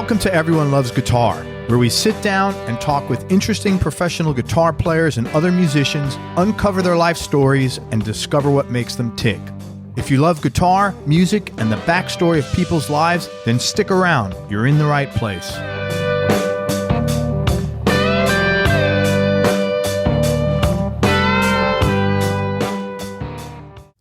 Welcome to Everyone Loves Guitar, where we sit down and talk with interesting professional guitar players and other musicians, uncover their life stories, and discover what makes them tick. If you love guitar, music, and the backstory of people's lives, then stick around. You're in the right place.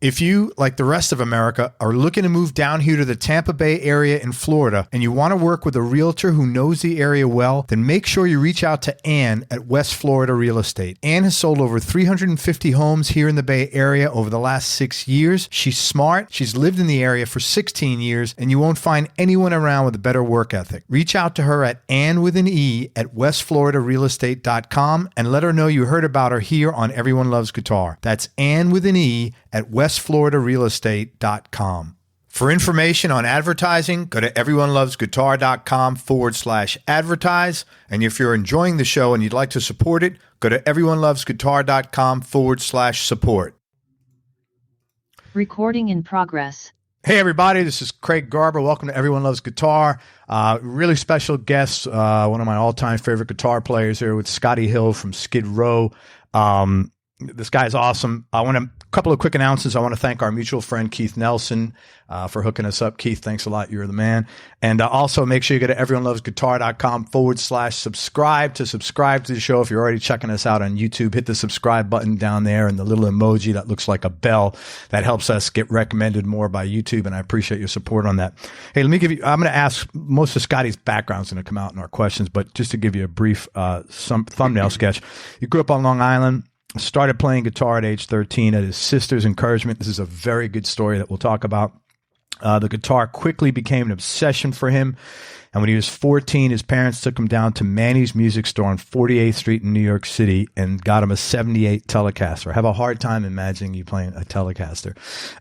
If you, like the rest of America, are looking to move down here to the Tampa Bay area in Florida and you want to work with a realtor who knows the area well, then make sure you reach out to Ann at West Florida Real Estate. Ann has sold over 350 homes here in the Bay Area over the last 6 years. She's smart, she's lived in the area for 16 years, and you won't find anyone around with a better work ethic. Reach out to her at Ann with an E at westfloridarealestate.com and let her know you heard about her here on Everyone Loves Guitar. That's Ann with an E at westfloridarealestate.com. For information on advertising, go to everyonelovesguitar.com/advertise. And if you're enjoying the show and you'd like to support it, go to everyonelovesguitar.com/support. Recording in progress. Hey, everybody, this is Craig Garber. Welcome to Everyone Loves Guitar. Really special guest, one of my all-time favorite guitar players here with Scotty Hill from Skid Row. This guy's awesome. A couple of quick announcements. I want to thank our mutual friend, Keith Nelson, for hooking us up. Keith, thanks a lot. You're the man. And also make sure you go to everyonelovesguitar.com/subscribe to subscribe to the show. If you're already checking us out on YouTube, hit the subscribe button down there and the little emoji that looks like a bell. That helps us get recommended more by YouTube, and I appreciate your support on that. Hey, I'm going to ask most of Scotty's background's going to come out in our questions, but just to give you a brief some thumbnail sketch. You grew up on Long Island. Started playing guitar at age 13 at his sister's encouragement. This is a very good story that we'll talk about. The guitar quickly became an obsession for him. And when he was 14, his parents took him down to Manny's Music Store on 48th Street in New York City and got him a 78 Telecaster. I have a hard time imagining you playing a Telecaster.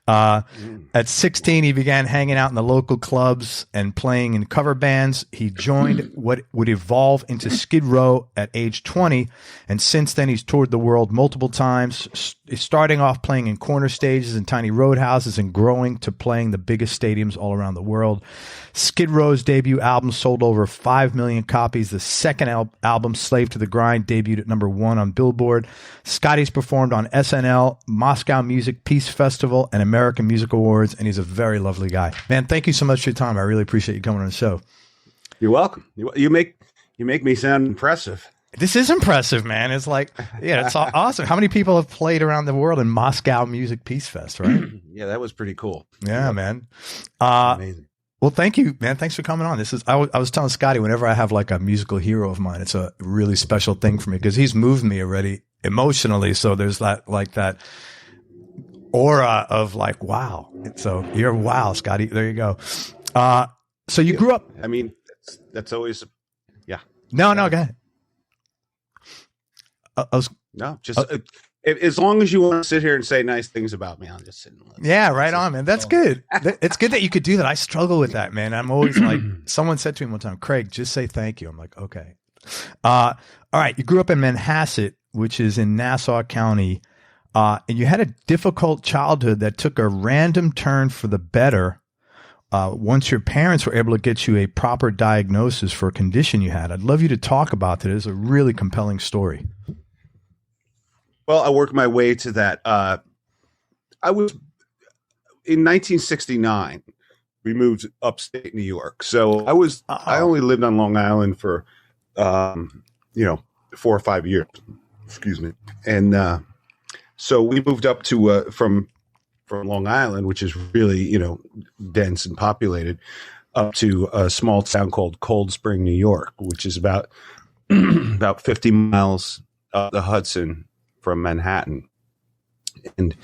At 16, he began hanging out in the local clubs and playing in cover bands. He joined what would evolve into Skid Row at age 20. And since then, he's toured the world multiple times, starting off playing in corner stages and tiny roadhouses and growing to playing the biggest stadiums all around the world. Skid Row's debut album sold over 5 million copies. The second album, Slave to the Grind, debuted at #1 on Billboard. Scotty's performed on SNL, Moscow Music Peace Festival, and American Music Awards, and he's a very lovely guy. Man, thank you so much for your time. I really appreciate you coming on the show. You're welcome. You make me sound impressive. This is impressive, man. It's like, yeah, it's awesome. How many people have played around the world in Moscow Music Peace Fest, right? Yeah, that was pretty cool. Yeah, man. Amazing. Well, thank you, man. Thanks for coming on. I was telling Scotty, whenever I have like a musical hero of mine, it's a really special thing for me because he's moved me already emotionally. So there's that aura of like, wow. So you're wow, Scotty. There you go. So you grew up. I mean, that's always, yeah. No, go ahead. As long as you want to sit here and say nice things about me, I'll just sit and listen. Yeah, right on, man. That's good. It's good that you could do that. I struggle with that, man. I'm always like, someone said to me one time, Craig, just say thank you. I'm like, okay. All right. You grew up in Manhasset, which is in Nassau County, and you had a difficult childhood that took a random turn for the better once your parents were able to get you a proper diagnosis for a condition you had. I'd love you to talk about that. It's a really compelling story. Well, I worked my way to that. I was in 1969. We moved upstate New York, so I only lived on Long Island for 4 or 5 years. Excuse me, and so we moved up to from Long Island, which is really dense and populated, up to a small town called Cold Spring, New York, which is about 50 miles up the Hudson from Manhattan. And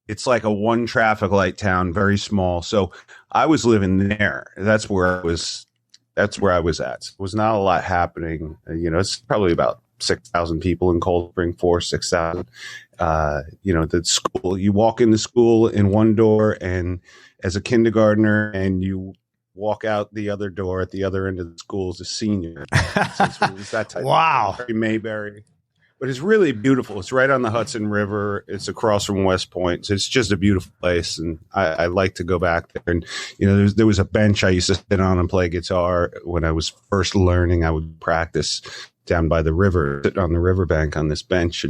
it's like a one traffic light town, very small. So I was living there. That's where I was at. It was not a lot happening. It's probably about 6,000 people in Cold Spring, 6,000. The school, you walk into school in one door and as a kindergartner, and you walk out the other door at the other end of the school as a senior. So it was that type. Wow. Of Mayberry. but it's really beautiful. It's right on the Hudson River. It's across from West Point. So it's just a beautiful place, and I like to go back there. And there was a bench I used to sit on and play guitar when I was first learning. I would practice down by the river, sit on the riverbank on this bench,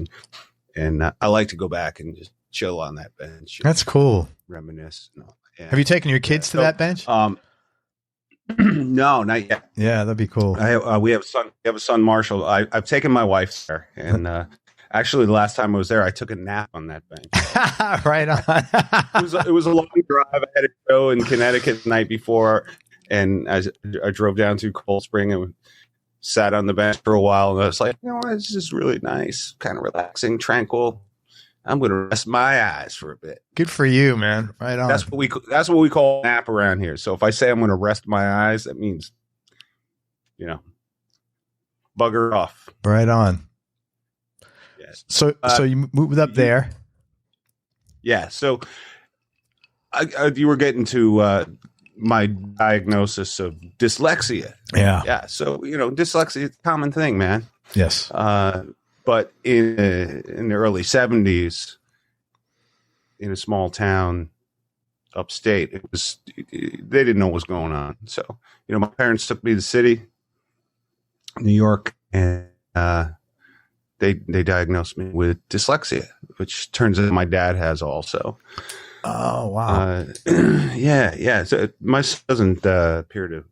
and I like to go back and just chill on that bench. That's cool. Reminisce. Yeah. Have you taken your kids to that bench? No, not yet. Yeah, that'd be cool. We have a son, Marshall. I've taken my wife there, and actually, the last time I was there, I took a nap on that bench. Right on. It was a long drive. I had a show in Connecticut the night before, and I drove down to Cold Spring and sat on the bench for a while, and I was like, this is really nice, kind of relaxing, tranquil. I'm going to rest my eyes for a bit. Good for you, man. Right on. That's what we call a nap around here. So if I say I'm going to rest my eyes, that means, bugger off. Right on. Yes. So you moved up there. Yeah. So you were getting to my diagnosis of dyslexia. Yeah. Yeah. So, dyslexia is a common thing, man. Yes. But in the early 70s, in a small town upstate, they didn't know what was going on. So, my parents took me to the city, New York, and they diagnosed me with dyslexia, which turns out my dad has also. Oh, wow. Yeah. So my son doesn't appear to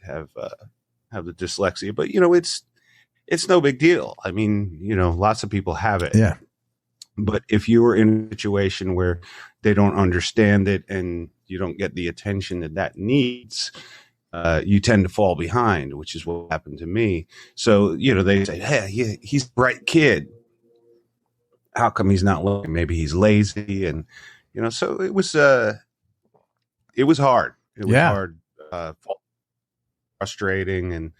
have the dyslexia, but it's no big deal. I mean, lots of people have it. Yeah. But if you were in a situation where they don't understand it and you don't get the attention that needs, you tend to fall behind, which is what happened to me. So, they say, hey, he's a bright kid. How come he's not looking? Maybe he's lazy. And, so it was hard. It was hard, frustrating. And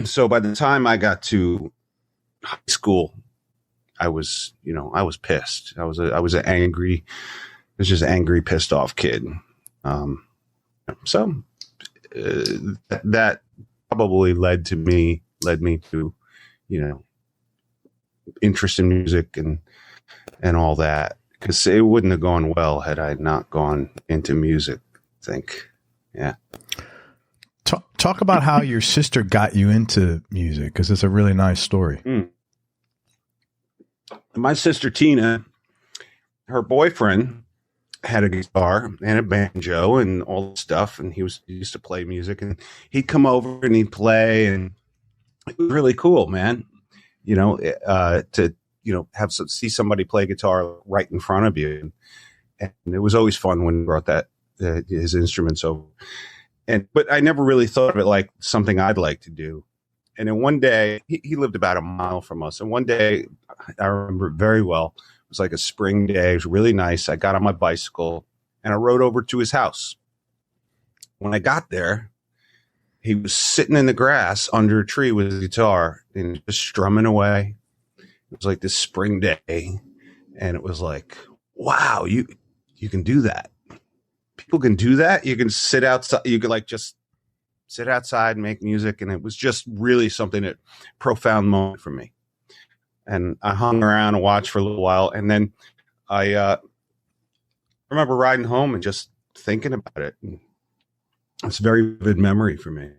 so by the time I got to high school, I was pissed. I was just angry, pissed off kid. So that probably led me to, interest in music and all that, because it wouldn't have gone well had I not gone into music, I think. Yeah. Talk about how your sister got you into music, because it's a really nice story. My sister Tina, her boyfriend had a guitar and a banjo and all this stuff, and he used to play music, and he'd come over and he'd play, and it was really cool, man. To see somebody play guitar right in front of you, and it was always fun when he brought his instruments over. But I never really thought of it like something I'd like to do. And then one day, he lived about a mile from us. And one day, I remember it very well. It was like a spring day. It was really nice. I got on my bicycle and I rode over to his house. When I got there, he was sitting in the grass under a tree with his guitar and just strumming away. It was like this spring day. And it was like, wow, you can do that. People can do that. You can sit outside. You could just sit outside and make music. And it was just really something profound moment for me. And I hung around and watched for a little while. And then I remember riding home and just thinking about it. And it's a very vivid memory for me.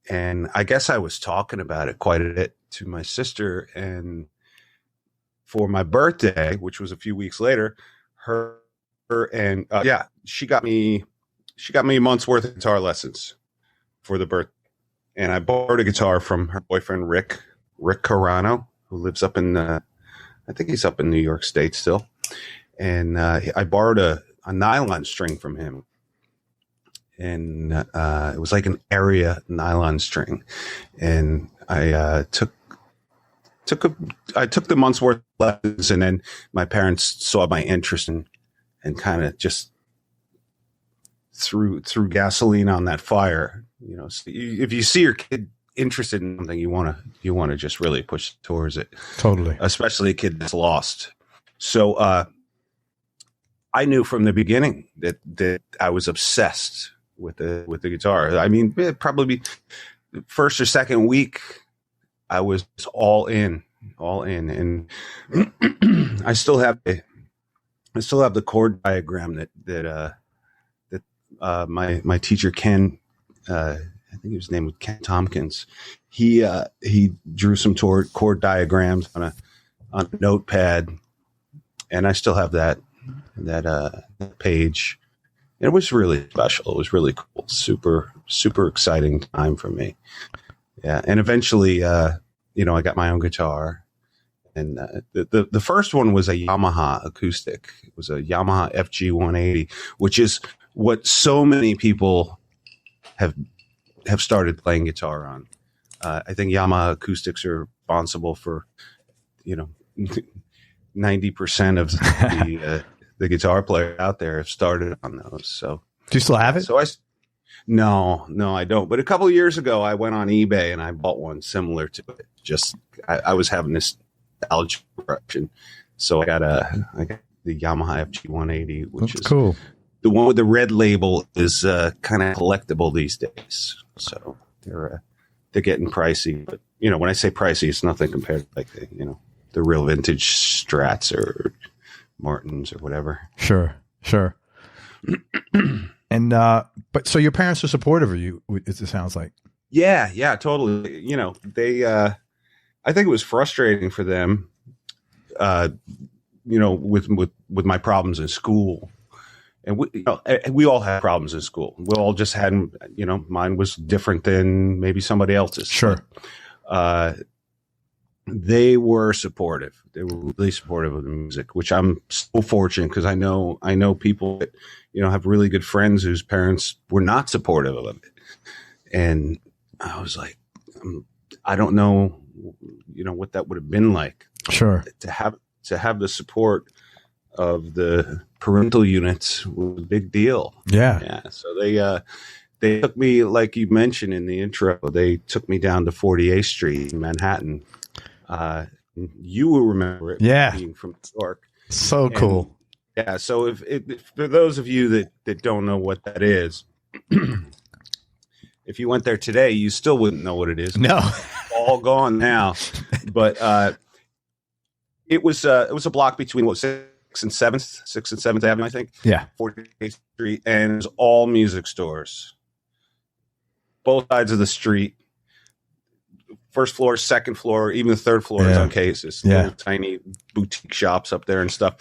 And I guess I was talking about it quite a bit to my sister. And for my birthday, which was a few weeks later, she got me a month's worth of guitar lessons for the birthday. And I borrowed a guitar from her boyfriend, Rick Carano, who lives up in, I think he's up in New York State still. And I borrowed a nylon string from him. And it was like an area nylon string. And I took the month's worth of lessons, and then my parents saw my interest and kind of just threw gasoline on that fire. So if you see your kid interested in something, you want to just really push towards it. Totally. Especially a kid that's lost. So I knew from the beginning that I was obsessed with the guitar. I mean, probably the first or second week I was all in, and I still have the chord diagram that my teacher Ken, I think his name was Ken Tompkins. He drew some chord diagrams on a notepad, and I still have that page. And it was really special. It was really cool. Super, super exciting time for me. Yeah. And eventually, I got my own guitar, and the first one was a Yamaha acoustic. It was a Yamaha FG180, which is what so many people have started playing guitar on. I think Yamaha acoustics are responsible for, 90% of the guitar players out there have started on those. So, do you still have it? So no, I don't. But a couple of years ago, I went on eBay and I bought one similar to it. Just I was having this nostalgia eruption, so I got the Yamaha FG180, which is cool. The one with the red label is kind of collectible these days. So they're getting pricey. But when I say pricey, it's nothing compared to the real vintage Strats or Martins or whatever. Sure. And but so your parents are supportive of you, it sounds like. Yeah, totally. They I think it was frustrating for them with my problems in school. And we all had problems in school. We all just had, mine was different than maybe somebody else's. Sure. They were supportive. They were really supportive of the music, which I'm so fortunate, because I know people that, have really good friends whose parents were not supportive of it. And I was like, I don't know, what that would have been like. Sure. To have the support of the parental units was a big deal. Yeah. So they took me, like you mentioned in the intro, they took me down to 48th Street in Manhattan. You will remember it, being from New York. So cool. Yeah. So if for those of you that don't know what that is, if you went there today, you still wouldn't know what it is. No, it's all gone now. But it was a block between 6th and 7th Avenue, I think. Yeah. 48th Street, and it was all music stores, both sides of the street. First floor, second floor, even the third floor is on cases. Little tiny boutique shops up there and stuff.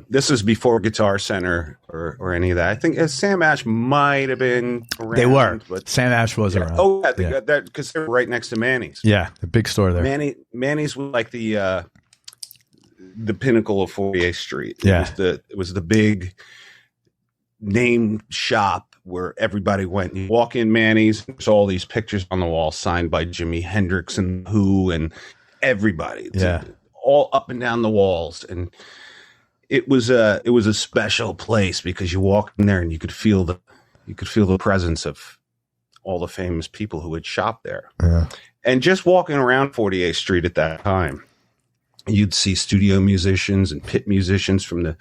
This is before Guitar Center or any of that. I think Sam Ash might have been around. They were, but Sam Ash was around. Oh, yeah, they got that because they're right next to Manny's. Yeah, the big store there. Manny's was like the pinnacle of 48th Street. Yeah, it was the big name shop where everybody went. You walk in Manny's, there's all these pictures on the wall signed by Jimi Hendrix and Who and everybody. All up and down the walls. And it was a special place because you walk in there and you could feel the presence of all the famous people who had shopped there. Yeah. And just walking around 48th Street at that time, you'd see studio musicians and pit musicians from the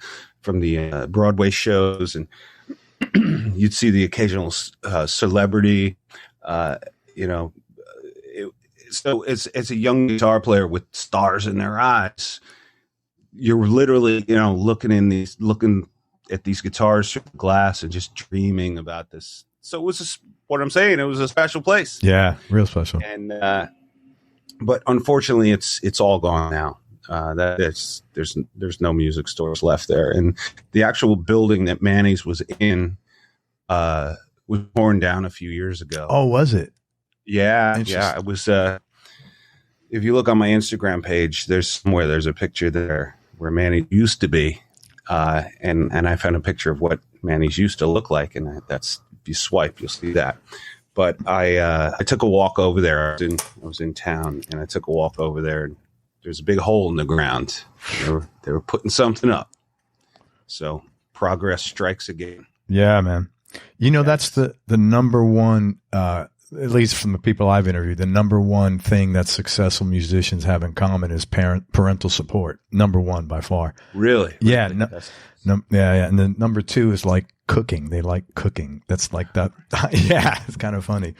Broadway shows, and you'd see the occasional celebrity, so as a young guitar player with stars in their eyes, you're literally, looking at these guitars through glass and just dreaming about this. So it was what I'm saying. It was a special place. Yeah, real special. And but unfortunately, it's all gone now. There's no music stores left there, and the actual building that Manny's was in was torn down a few years ago. Oh, was it? Yeah. It was. If you look on my Instagram page, there's a picture there where Manny used to be, and I found a picture of what Manny's used to look like, and that's, if you swipe, you'll see that. But I took a walk over there. I was in town, and I took a walk over there, and there's a big hole in the ground. They were putting something up. So progress strikes again. Yeah, man. That's the number one, at least from the people I've interviewed, the number one thing that successful musicians have in common is parental support. Number one by far. Really? Yeah. Yeah. And then number two is like cooking. They like cooking. That's like that. Yeah. It's kind of funny.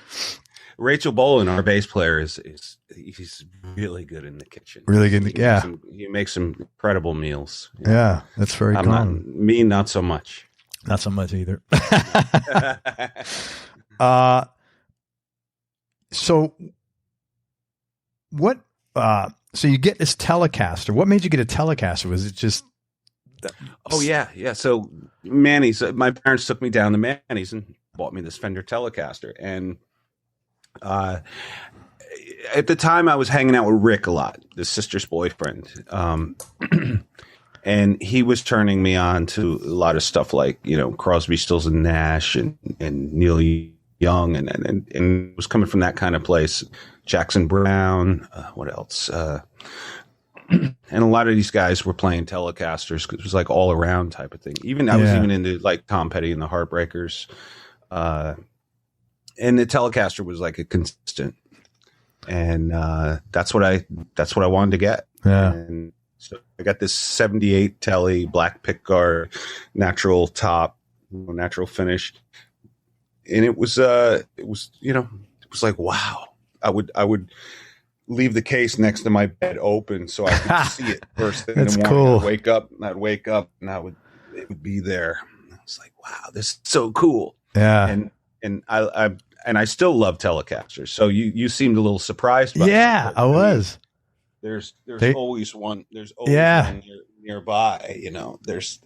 Rachel Bolin, our bass player, he's really good in the kitchen. Really good. He makes some incredible meals. Yeah, that's very common. Not so much. Not so much either. So what? So you get this Telecaster. What made you get a Telecaster? Was it just? Oh yeah. So Manny's. My parents took me down to Manny's and bought me this Fender Telecaster. And at the time, I was hanging out with Rick a lot, his sister's boyfriend. And he was turning me on to a lot of stuff like, Crosby, Stills and Nash and Neil Young and was coming from that kind of place. Jackson Brown, what else? And a lot of these guys were playing Telecasters because it was like all around type of thing. I was even into like Tom Petty and the Heartbreakers. And the Telecaster was like a consistent. And that's what I wanted to get. Yeah. And so I got this 78 Tele black pickguard, natural top, natural finish. And it was like, wow. I would leave the case next to my bed open so I could see it first thing in the morning. Cool. I'd wake up and it would be there. I was like, wow, this is so cool. Yeah. And I still love Telecasters. So you seemed a little surprised by it. I was. There's always one. There's always one nearby. There's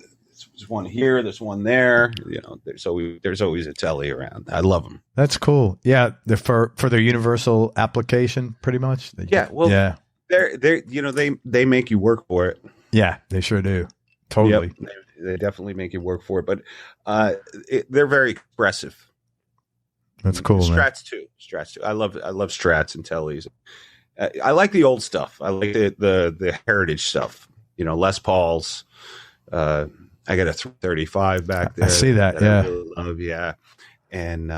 one here. There's one there. There's always a Tele around. I love them. That's cool. Yeah, for their universal application, pretty much. They make you work for it. Yeah, they sure do. Totally. Yep, they definitely make you work for it. But they're very expressive. That's cool. Strats too. I love Strats and Teles. I like the old stuff. I like the heritage stuff. Les Pauls. I got a 335 back there. I see that. Yeah. I really love, yeah. And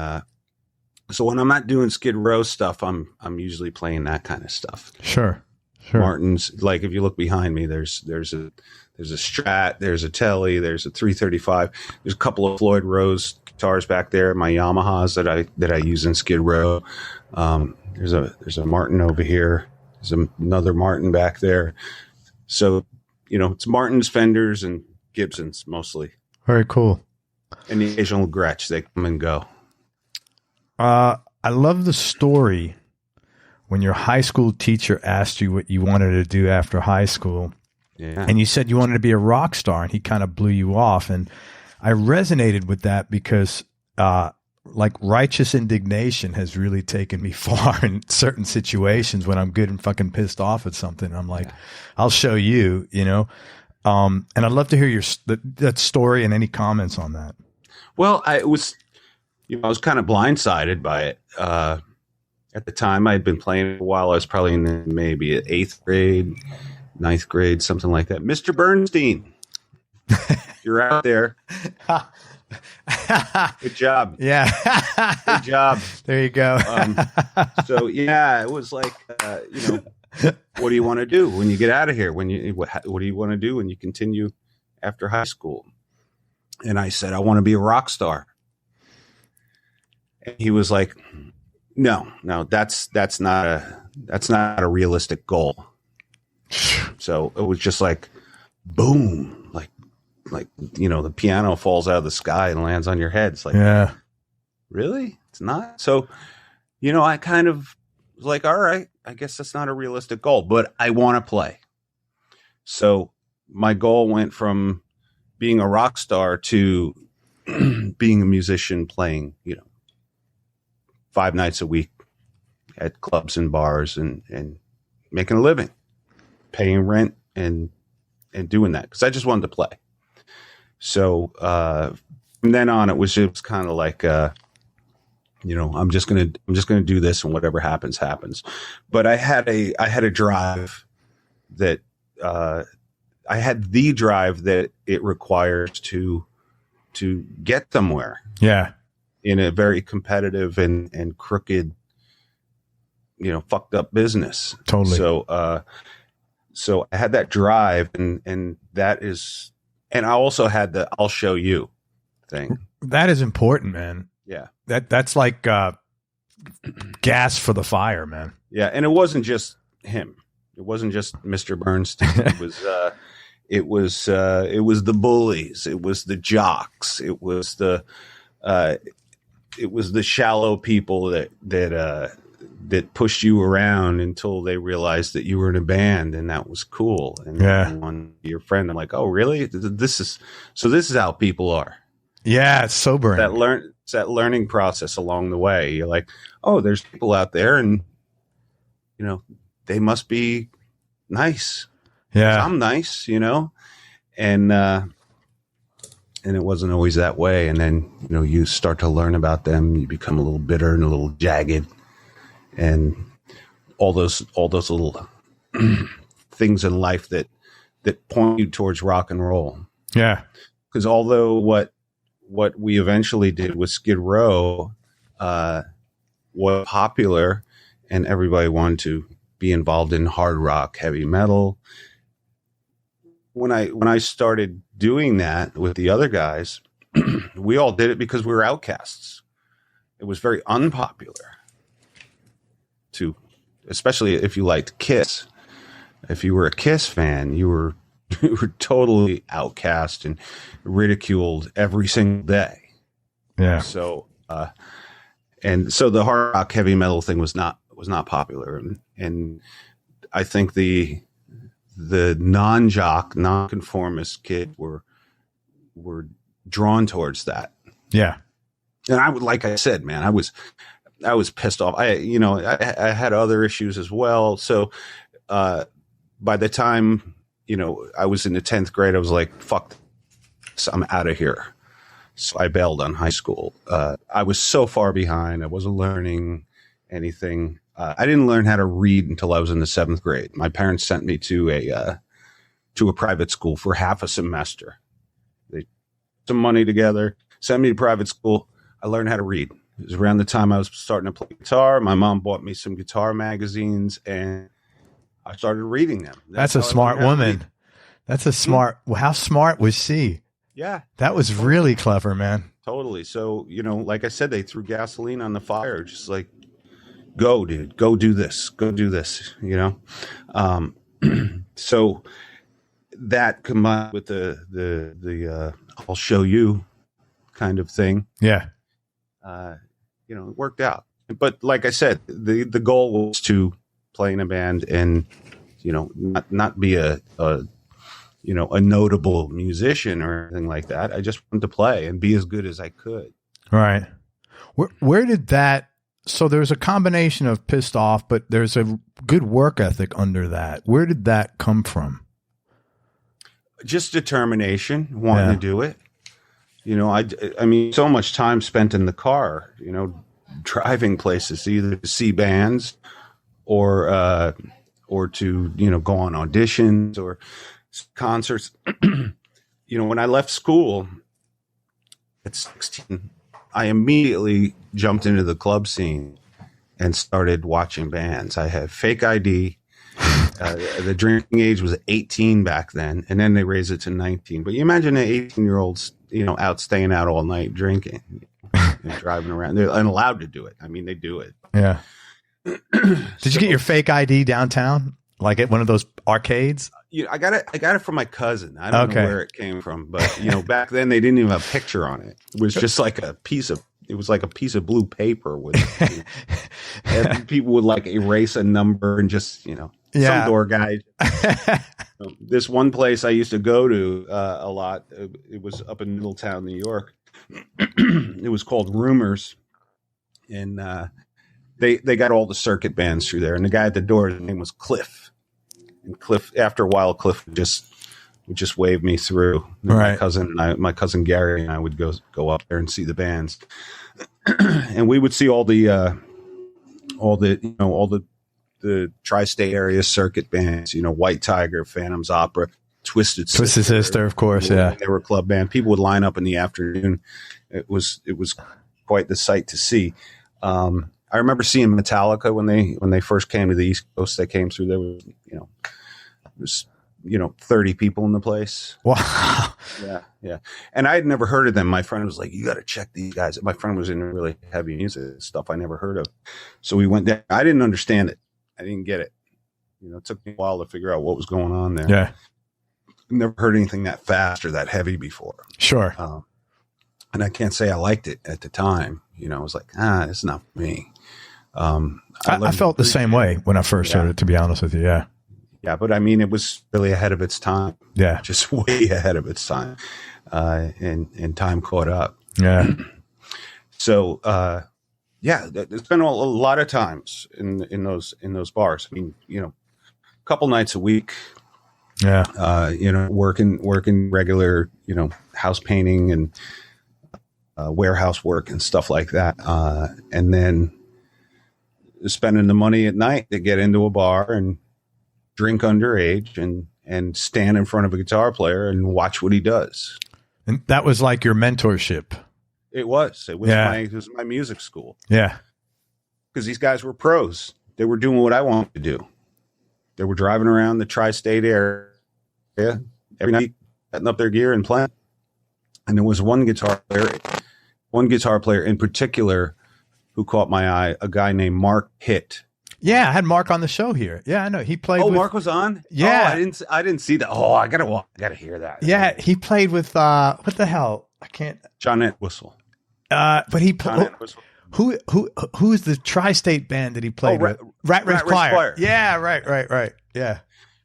so when I'm not doing Skid Row stuff, I'm usually playing that kind of stuff. Sure. Martin's, like if you look behind me, there's a Strat, there's a Tele, there's a 335. There's a couple of Floyd Rose guitars back there, my Yamahas that I use in Skid Row. There's a Martin over here. There's another Martin back there. So, it's Martins, Fenders, and Gibsons mostly. Very cool. And the occasional Gretsch, they come and go. I love the story when your high school teacher asked you what you wanted to do after high school. Yeah. And you said you wanted to be a rock star, and he kind of blew you off. And I resonated with that because like righteous indignation has really taken me far in certain situations when I'm good and fucking pissed off at something. I'm like, I'll show you, and I'd love to hear that story and any comments on that. Well, I was kind of blindsided by it. At the time, I had been playing a while. I was probably in maybe 8th grade, 9th grade, something like that. Mr. Bernstein, you're out there. Good job. Yeah. Good job. There you go. It was like, what do you want to do when you get out of here? What do you want to do when you continue after high school? And I said, I want to be a rock star. And he was like, no, that's not a realistic goal. So it was just like, boom, like the piano falls out of the sky and lands on your head. It's like, yeah, really? It's not. So, I kind of was like, all right, I guess that's not a realistic goal, but I want to play. So my goal went from being a rock star to being a musician playing, 5 nights a week at clubs and bars and making a living, paying rent and doing that because I just wanted to play. So from then on, it was kind of like, I'm just gonna do this, and whatever happens, happens. But I had a drive that I had the drive that it requires to get somewhere. Yeah, in a very competitive and crooked, fucked up business. Totally. So I had that drive, and that is. And I also had the "I'll show you" thing. That is important, man. Yeah. That's like gas for the fire, man. Yeah, and it wasn't just him. It wasn't just Mr. Bernstein. It was the bullies. It was the jocks. It was the shallow people that pushed you around until they realized that you were in a band, and that was cool. And on your friend, I'm like, oh, really? This is how people are. Yeah, it's sobering. It's that learning process along the way. You're like, oh, there's people out there, and they must be nice. Yeah, I'm nice, and it wasn't always that way. And then you start to learn about them. You become a little bitter and a little jagged, and all those little things in life that point you towards rock and roll. Yeah, because although what we eventually did with Skid Row was popular, and everybody wanted to be involved in hard rock, heavy metal. When I started doing that with the other guys, we all did it because we were outcasts. It was very unpopular especially if you liked Kiss. If you were a Kiss fan, you were totally outcast and ridiculed every single day. Yeah. So, so the hard rock heavy metal thing was not popular, and I think the non-jock, non-conformist kids were drawn towards that. Yeah. And like I said, man, I was pissed off. I had other issues as well. So, by the time, I was in the 10th grade, I was like, fuck this, I'm out of here. So I bailed on high school. I was so far behind. I wasn't learning anything. I didn't learn how to read until I was in the 7th grade. My parents sent me to a private school for half a semester. They put some money together, sent me to private school. I learned how to read. It was around the time I was starting to play guitar. My mom bought me some guitar magazines, and I started reading them. That's a smart woman. That's a smart. How smart was she? Yeah. That was really clever, man. Totally. So, like I said, they threw gasoline on the fire, just like, go, dude, go do this, So that combined with the I'll show you kind of thing. Yeah. It worked out. But like I said, the goal was to play in a band and, not be a notable musician or anything like that. I just wanted to play and be as good as I could. Right. Where did that, so there's a combination of pissed off, but there's a good work ethic under that. Where did that come from? Just determination, wanting to do it. I mean, so much time spent in the car, driving places, either to see bands or to, go on auditions or concerts. When I left school at 16, I immediately jumped into the club scene and started watching bands. I had fake ID. The drinking age was 18 back then, and then they raised it to 19. But you imagine an 18-year-old, out staying out all night drinking and driving around. They're unallowed to do it. I mean, they do it. Yeah. Did you get your fake ID downtown, like at one of those arcades? I got it from my cousin. I don't know where it came from, but back then they didn't even have a picture on it. It was just like a piece of blue paper with, and people would like erase a number and just, some door guy. This one place I used to go to a lot. It was up in Middletown, New York. It was called Rumors, and they got all the circuit bands through there. And the guy at the door, his name was Cliff. And Cliff, after a while, Cliff would just wave me through. Right. My cousin Gary and I would go up there and see the bands, and we would see all the tri-state area circuit bands. White Tiger, Phantom's Opera, Twisted Sister, of course. Yeah, they were a club band. People would line up in the afternoon. It was quite the sight to see. I remember seeing Metallica when they first came to the East Coast. They came through there. It was 30 people in the place. Wow. Yeah. And I had never heard of them. My friend was like, you got to check these guys. My friend was into really heavy music stuff I never heard of. So we went there. I didn't understand it. I didn't get it. It took me a while to figure out what was going on there. Yeah. Never heard anything that fast or that heavy before. Sure. And I can't say I liked it at the time. I was like, it's not for me. I felt the same way when I first heard it, to be honest with you. Yeah. Yeah. But I mean, it was really ahead of its time. Yeah. Just way ahead of its time. And time caught up. Yeah. So, it's been a lot of times in those bars. I mean, a couple nights a week. Yeah. Working regular, house painting and warehouse work and stuff like that. And then spending the money at night to get into a bar and drink underage and stand in front of a guitar player and watch what he does. And that was like your mentorship. It was my music school. Yeah. Because these guys were pros. They were doing what I wanted to do. They were driving around the tri-state area every night, setting up their gear and playing. And there was one guitar player in particular who caught my eye, a guy named Mark Hitt. Yeah, I had Mark on the show here. Yeah, I know. He played with, Mark was on? Yeah. Oh, I didn't see that. Oh, I gotta hear that. Yeah, he played with what the hell? I can't. John Entwistle. But he played. Who is the tri-state band that he played with? Rat Race Choir. Yeah, right. Yeah.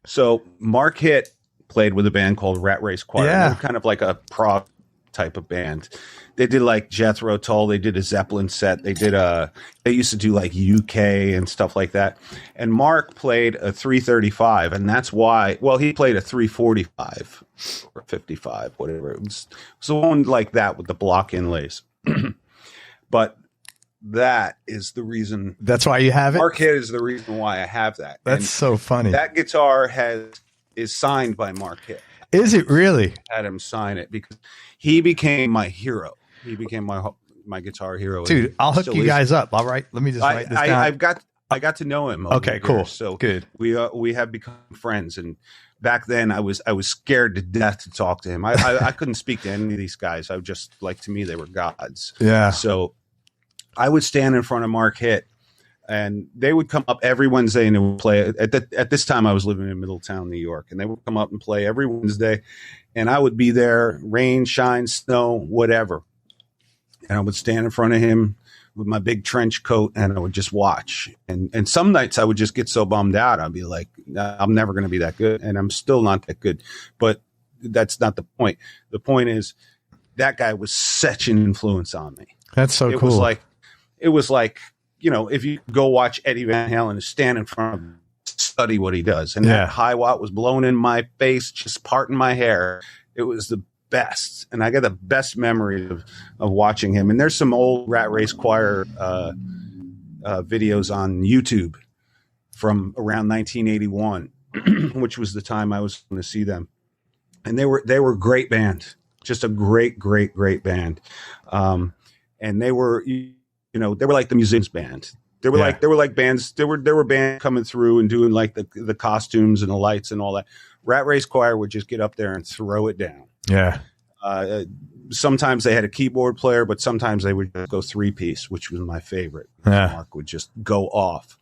So Mark Hitt played with a band called Rat Race Choir. Yeah. They're kind of like a prog type of band. They did like Jethro Tull. They did a Zeppelin set. They used to do like UK and stuff like that. And Mark played a 335, and that's why. Well, he played a 345 or 55, whatever. It was the one like that with the block inlays. But that is the reason. That's why you have it. Mark Hitt is the reason why I have that. That's so funny. That guitar is signed by Mark Hitt. Is it really? I had him sign it because he became my hero. He became my guitar hero. Dude, I'll hook you guys up. All right, let me just write this down. I got to know him. Okay, cool. So good. We have become friends, and back then I was scared to death to talk to him. I couldn't speak to any of these guys. I just to me they were gods. Yeah. So I would stand in front of Mark Hitt, and they would come up every Wednesday and they would play. At this time, I was living in Middletown, New York, and they would come up and play every Wednesday, and I would be there, rain, shine, snow, whatever. And I would stand in front of him with my big trench coat, and I would just watch. And some nights I would just get so bummed out. I'd be like, I'm never going to be that good, and I'm still not that good. But that's not the point. The point is that guy was such an influence on me. That's so cool. It was like, if you go watch Eddie Van Halen and stand in front of him, study what he does. And that high watt was blowing in my face, just parting my hair. It was the best. And I got the best memory of watching him. And there's some old Rat Race Choir videos on YouTube from around 1981, which was the time I was going to see them. And they were a great band, just a great band. And they were, they were like the musicians band. They were like bands. There were bands coming through and doing like the costumes and the lights and all that. Rat Race Choir would just get up there and throw it down. Yeah. Sometimes they had a keyboard player, but sometimes they would go 3-piece, which was my favorite. Yeah. Mark would just go off.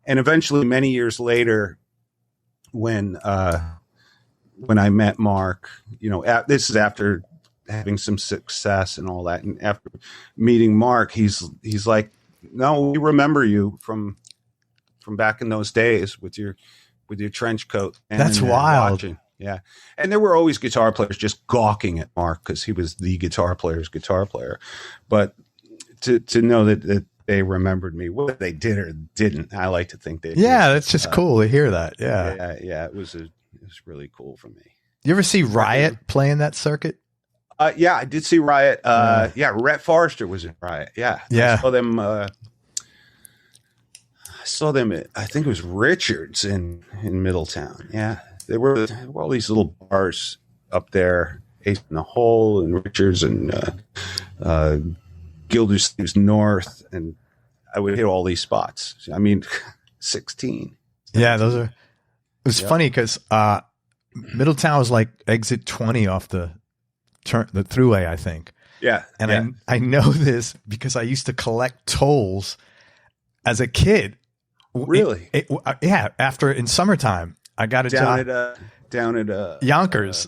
And eventually, many years later, when I met Mark, this is after having some success and all that, and after meeting Mark, he's like, no, we remember you from back in those days with your trench coat. That's wild. Watching. Yeah. And there were always guitar players just gawking at Mark because he was the guitar player's guitar player. But to know that they remembered me, whether they did or didn't, I like to think they did. Yeah, that's just cool to hear that. Yeah. Yeah. It was really cool for me. You ever see Riot playing that circuit? Yeah, I did see Riot. Rhett Forrester was in Riot. Yeah. Yeah. I saw them at, I think it was Richards in Middletown. Yeah. There were all these little bars up there, Ace in the Hole and Richards and Gildersleeves North, and I would hit all these spots. I mean, 16. Yeah, those are. It was funny because Middletown was like exit 20 off the thruway, I think. Yeah. And I know this because I used to collect tolls as a kid. Really? Yeah. After in summertime, I got a job down at Yonkers.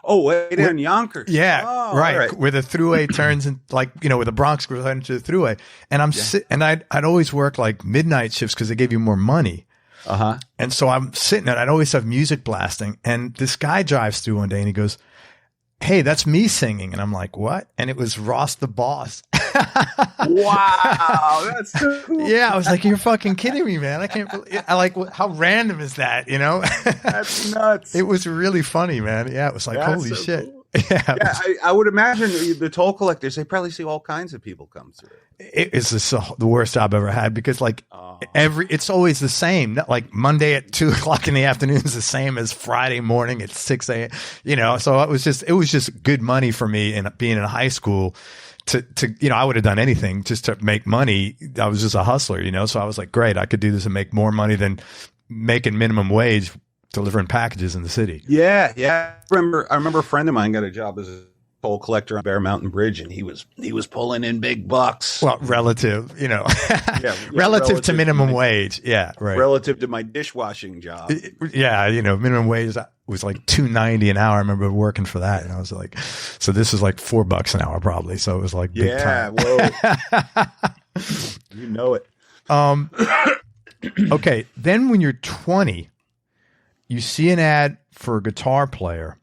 Way down Yonkers. Yeah, oh, right. Where the thruway turns and where the Bronx goes into the thruway. And and I'd always work like midnight shifts because they gave you more money. And so I'm sitting there and I'd always have music blasting. And this guy drives through one day and he goes, "Hey, that's me singing." And I'm like, "What?" And it was Ross the Boss. Wow, that's so cool. Yeah, I was like, "You're fucking kidding me, man. I can't believe how random is that, you know?" That's nuts. It was really funny, man. Yeah, it was like, holy shit. Cool. Yeah, I would imagine the toll collectors, they probably see all kinds of people come through. It's just the worst job I've ever had because it's always the same. Not like Monday at 2:00 in the afternoon is the same as Friday morning at 6 a.m. You know, so it was just good money for me and being in high school to I would have done anything just to make money. I was just a hustler, you know, so I was like, great, I could do this and make more money than making minimum wage delivering packages in the city. Yeah. I remember a friend of mine got a job as a toll collector on Bear Mountain Bridge, and he was pulling in big bucks. Well, relative, you know, relative to minimum wage. Yeah, right. Relative to my dishwashing job. Yeah, you know, minimum wage was like $2.90 an hour. I remember working for that, and I was like, so this is like $4 an hour probably. So it was like big time. Whoa. You know it. Okay, then when you're 20. You see an ad for a guitar player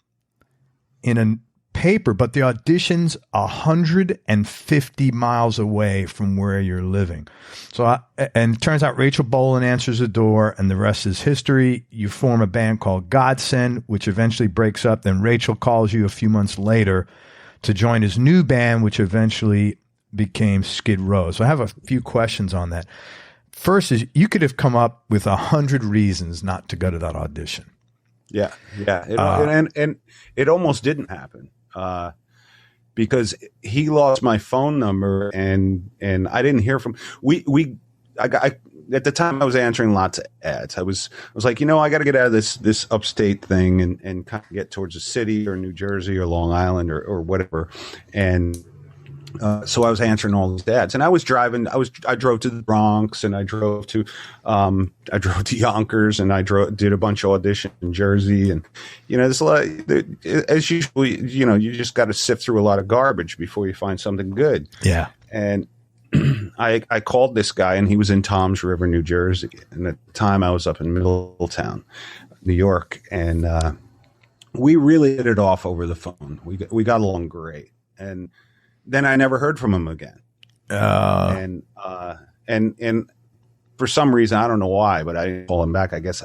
in a paper, but the audition's 150 miles away from where you're living. So, and it turns out Rachel Bolan answers the door, and the rest is history. You form a band called Godsend, which eventually breaks up. Then Rachel calls you a few months later to join his new band, which eventually became Skid Row. So I have a few questions on that. First is, you could have come up with 100 reasons not to go to that audition. Yeah. And it almost didn't happen because he lost my phone number and I didn't hear from I at the time I was answering lots of ads. I was like, I got to get out of this upstate thing and kind of get towards the city or New Jersey or Long Island or whatever. And so I was answering all these ads, and I was driving. I drove to the Bronx, and I drove to Yonkers, and did a bunch of auditions in Jersey, and there's a lot. As usual, you just got to sift through a lot of garbage before you find something good. Yeah. And I called this guy, and he was in Toms River, New Jersey, and at the time I was up in Middletown, New York, and we really hit it off over the phone. We got along great, and then I never heard from him again. And for some reason, I don't know why, but I didn't call him back. I guess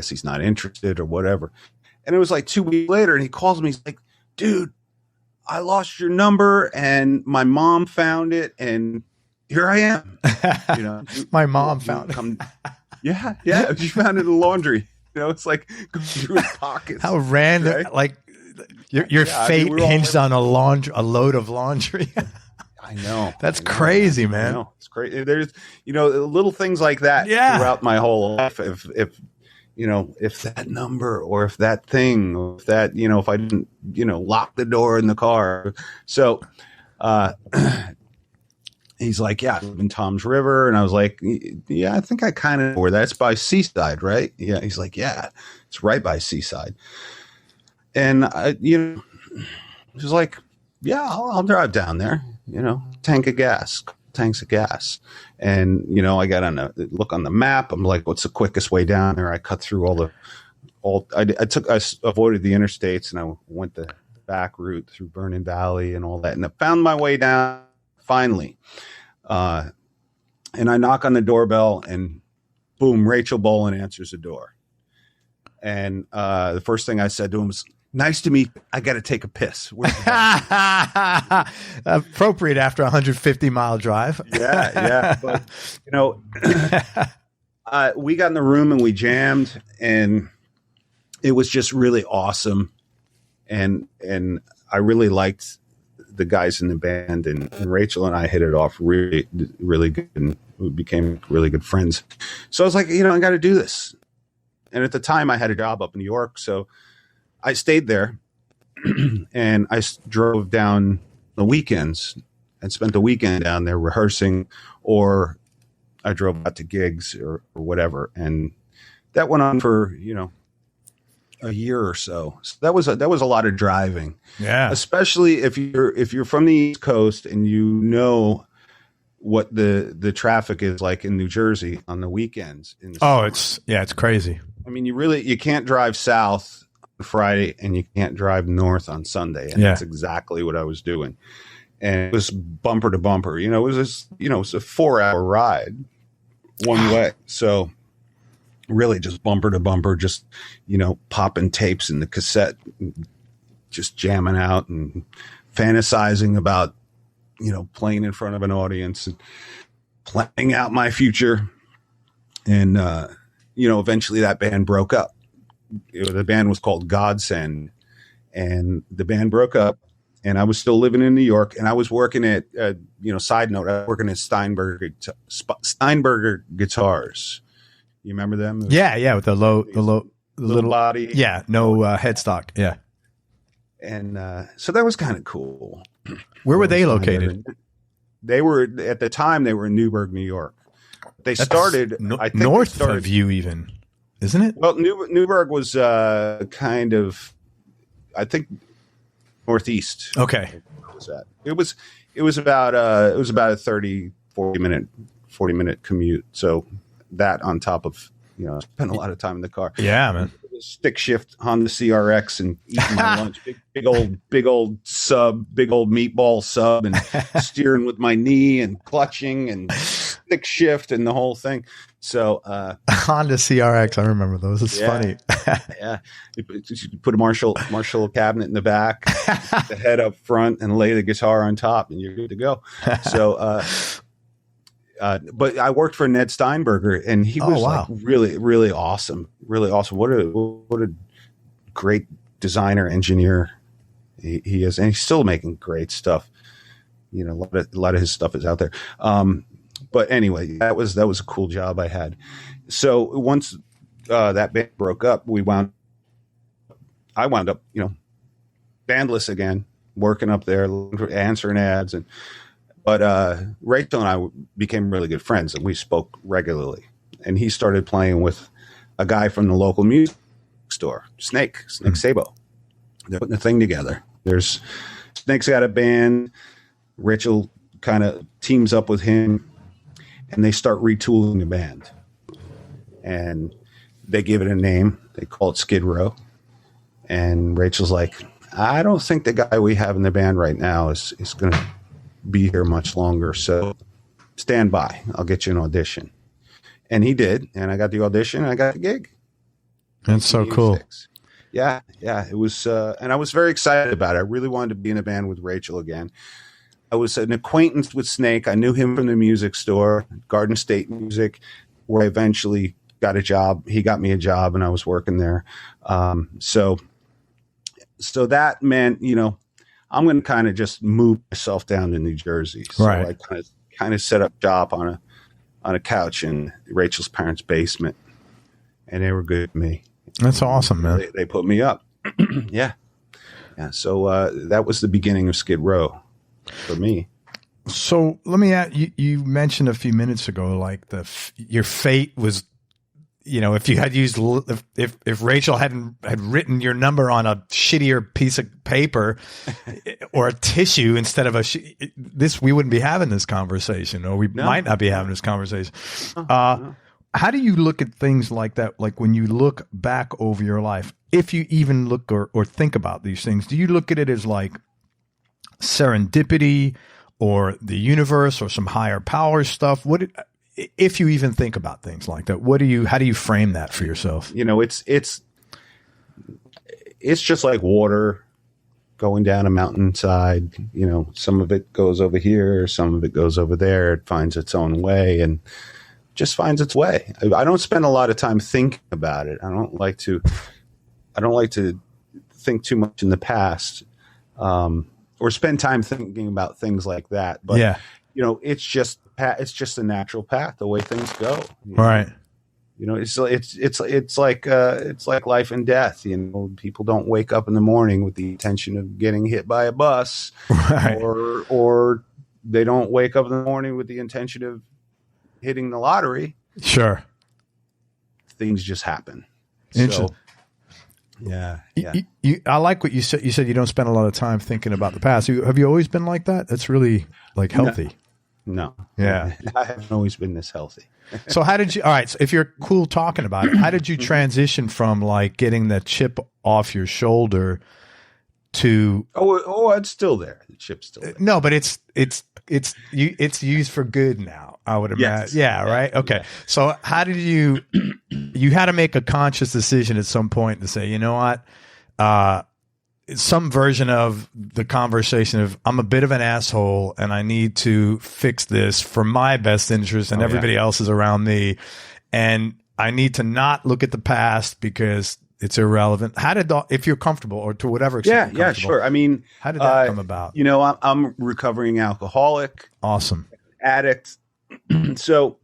he's not interested or whatever. And it was like 2 weeks later, and he calls me. He's like, "Dude, I lost your number, and my mom found it, and here I am." My mom found it. Yeah. She found it in the laundry. It's like going through his pockets. How random! Right? Like. Your fate hinged on a load of laundry. I know. That's crazy, man. I know. It's crazy. There's, little things like that throughout my whole life. If that number or if that thing, or if that, if I didn't, lock the door in the car. So, he's like, "Yeah, I'm in Toms River." And I was like, "Yeah, I think I kind of know where that's by Seaside, right?" Yeah. He's like, "Yeah, it's right by Seaside." And, she's like, "Yeah, I'll drive down there, tanks of gas. And, I got look on the map. I'm like, what's the quickest way down there? I cut through I avoided the interstates, and I went the back route through Vernon Valley and all that. And I found my way down finally. And I knock on the doorbell, and boom, Rachel Bolan answers the door. And the first thing I said to him was, "Nice to meet you. I got to take a piss." Appropriate after a 150-mile drive. Yeah. But, we got in the room and we jammed, and it was just really awesome. And I really liked the guys in the band, and Rachel and I hit it off really, really good, and we became really good friends. So I was like, I got to do this. And at the time I had a job up in New York. So I stayed there and I drove down the weekends and spent the weekend down there rehearsing, or I drove out to gigs or whatever. And that went on for, a year or so. So that was a lot of driving. Yeah. Especially if you're from the East Coast and what the traffic is like in New Jersey on the weekends. It's crazy. I mean, you can't drive south on Friday and you can't drive north on Sunday. And that's exactly what I was doing. And it was bumper to bumper. It was it was a 4-hour ride one way. So really just bumper to bumper, just, popping tapes in the cassette, just jamming out and fantasizing about, playing in front of an audience and planning out my future. And, eventually that band broke up. The band was called Godsend, and the band broke up, and I was still living in New York, and I was working at, side note, I was working at Steinberger Guitars. You remember them? Yeah. With the little body. Yeah. No headstock. Yeah. And, so that was kind of cool. Where were they located? They were, at the time, they were in Newburgh, New York. They started I think north of you, even, isn't it? Well, Newburgh was kind of, I think, northeast. Okay. What was that? It was about a 40 minute commute. So that on top of, spent a lot of time in the car. Yeah, man. Stick shift Honda CRX and eating my lunch, big old sub, big old meatball sub, and steering with my knee and clutching and stick shift and the whole thing. So Honda CRX, I remember those. It's funny. Yeah, you put a Marshall cabinet in the back, the head up front, and lay the guitar on top, and you're good to go. So. But I worked for Ned Steinberger, and he was like really, really awesome. Really awesome. What a great designer, engineer he is. And he's still making great stuff. A lot of his stuff is out there. But anyway, that was a cool job I had. So once that band broke up, I wound up, bandless again, working up there, answering ads, But Rachel and I became really good friends, and we spoke regularly. And he started playing with a guy from the local music store, Snake Sabo. They're putting a thing together. Snake's got a band. Rachel kind of teams up with him, and they start retooling the band. And they give it a name. They call it Skid Row. And Rachel's like, I don't think the guy we have in the band right now is going to be here much longer, so stand by. I'll get you an audition. And he did, and I got the audition, and I got the gig. That's so cool. Yeah, it was, and I was very excited about it. I really wanted to be in a band with Rachel again. I was an acquaintance with Snake. I knew him from the music store, Garden State Music, where I eventually got a job. He got me a job, and I was working there. So that meant, I'm going to kind of just move myself down to New Jersey. So I kind of set up shop on a couch in Rachel's parents' basement, and they were good to me. That's awesome, man. They put me up. Yeah. So that was the beginning of Skid Row for me. So let me ask you. You mentioned a few minutes ago, like your fate was. If you had used, if Rachel had written your number on a shittier piece of paper or a tissue instead of we wouldn't be having this conversation, or we might not be having this conversation. How do you look at things like that? Like when you look back over your life, if you even look or think about these things, do you look at it as like serendipity or the universe or some higher power stuff? If you even think about things like that, how do you frame that for yourself? It's just like water going down a mountainside. Some of it goes over here, some of it goes over there. It finds its own way and just finds its way. I don't spend a lot of time thinking about it. I don't like to think too much in the past, or spend time thinking about things like that. But it's just a natural path, the way things go. Right. You know, it's like life and death. You know, people don't wake up in the morning with the intention of getting hit by a bus, right. or they don't wake up in the morning with the intention of hitting the lottery. Sure, things just happen. Interesting. So, yeah. I like what you said. You said you don't spend a lot of time thinking about the past. Have you always been like that? That's really like healthy. No. Yeah, I haven't always been this healthy. So how did you, all right, so if you're cool talking about it, how did you transition from like getting the chip off your shoulder to? Oh, it's still there. The chip's still there. No, but it's used for good now, I would imagine. Yes. Yeah. Right. Okay. Yeah. So how did you had to make a conscious decision at some point to say, you know what, some version of the conversation of I'm a bit of an asshole and I need to fix this for my best interest and everybody else's around me. And I need to not look at the past because it's irrelevant. How did if you're comfortable or to whatever extent? Yeah, sure. I mean, how did that come about? You know, I'm recovering alcoholic. Awesome. Addict. So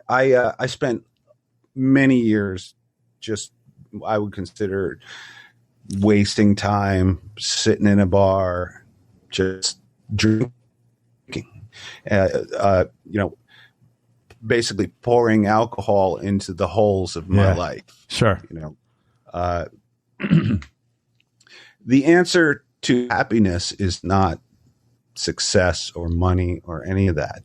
I spent many years just, I would consider wasting time sitting in a bar, just drinking, you know, basically pouring alcohol into the holes of my life. Sure. You know, the answer to happiness is not success or money or any of that.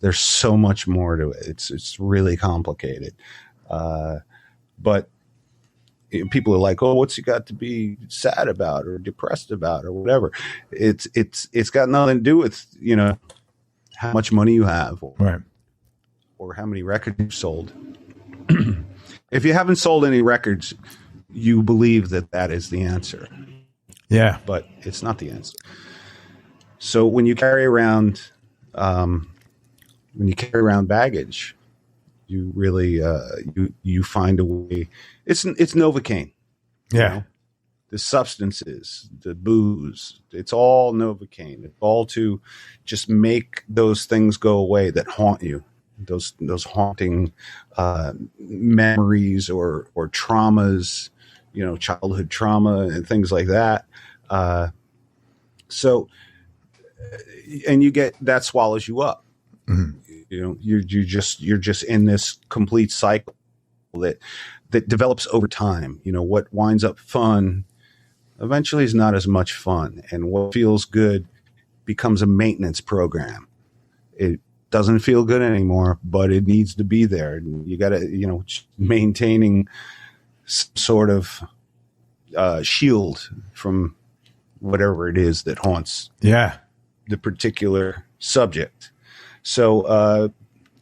There's so much more to it. It's really complicated. But people are like, oh, what's it got to be sad about or depressed about or whatever? It's got nothing to do with, you know, how much money you have or how many records you've sold. If you haven't sold any records, you believe that is the answer. Yeah. But it's not the answer. So when you carry around baggage, you really you find a way. It's Novocaine. Yeah. You know? The substances, the booze, it's all Novocaine. It's all to just make those things go away that haunt you. Those haunting memories or traumas, you know, childhood trauma and things like that. So, and you get that swallows you up. Mm-hmm. You know, you're just in this complete cycle that develops over time. You know, what winds up fun eventually is not as much fun, and what feels good becomes a maintenance program. It doesn't feel good anymore, but it needs to be there. You got to, you know, maintaining some sort of shield from whatever it is that haunts the particular subject. So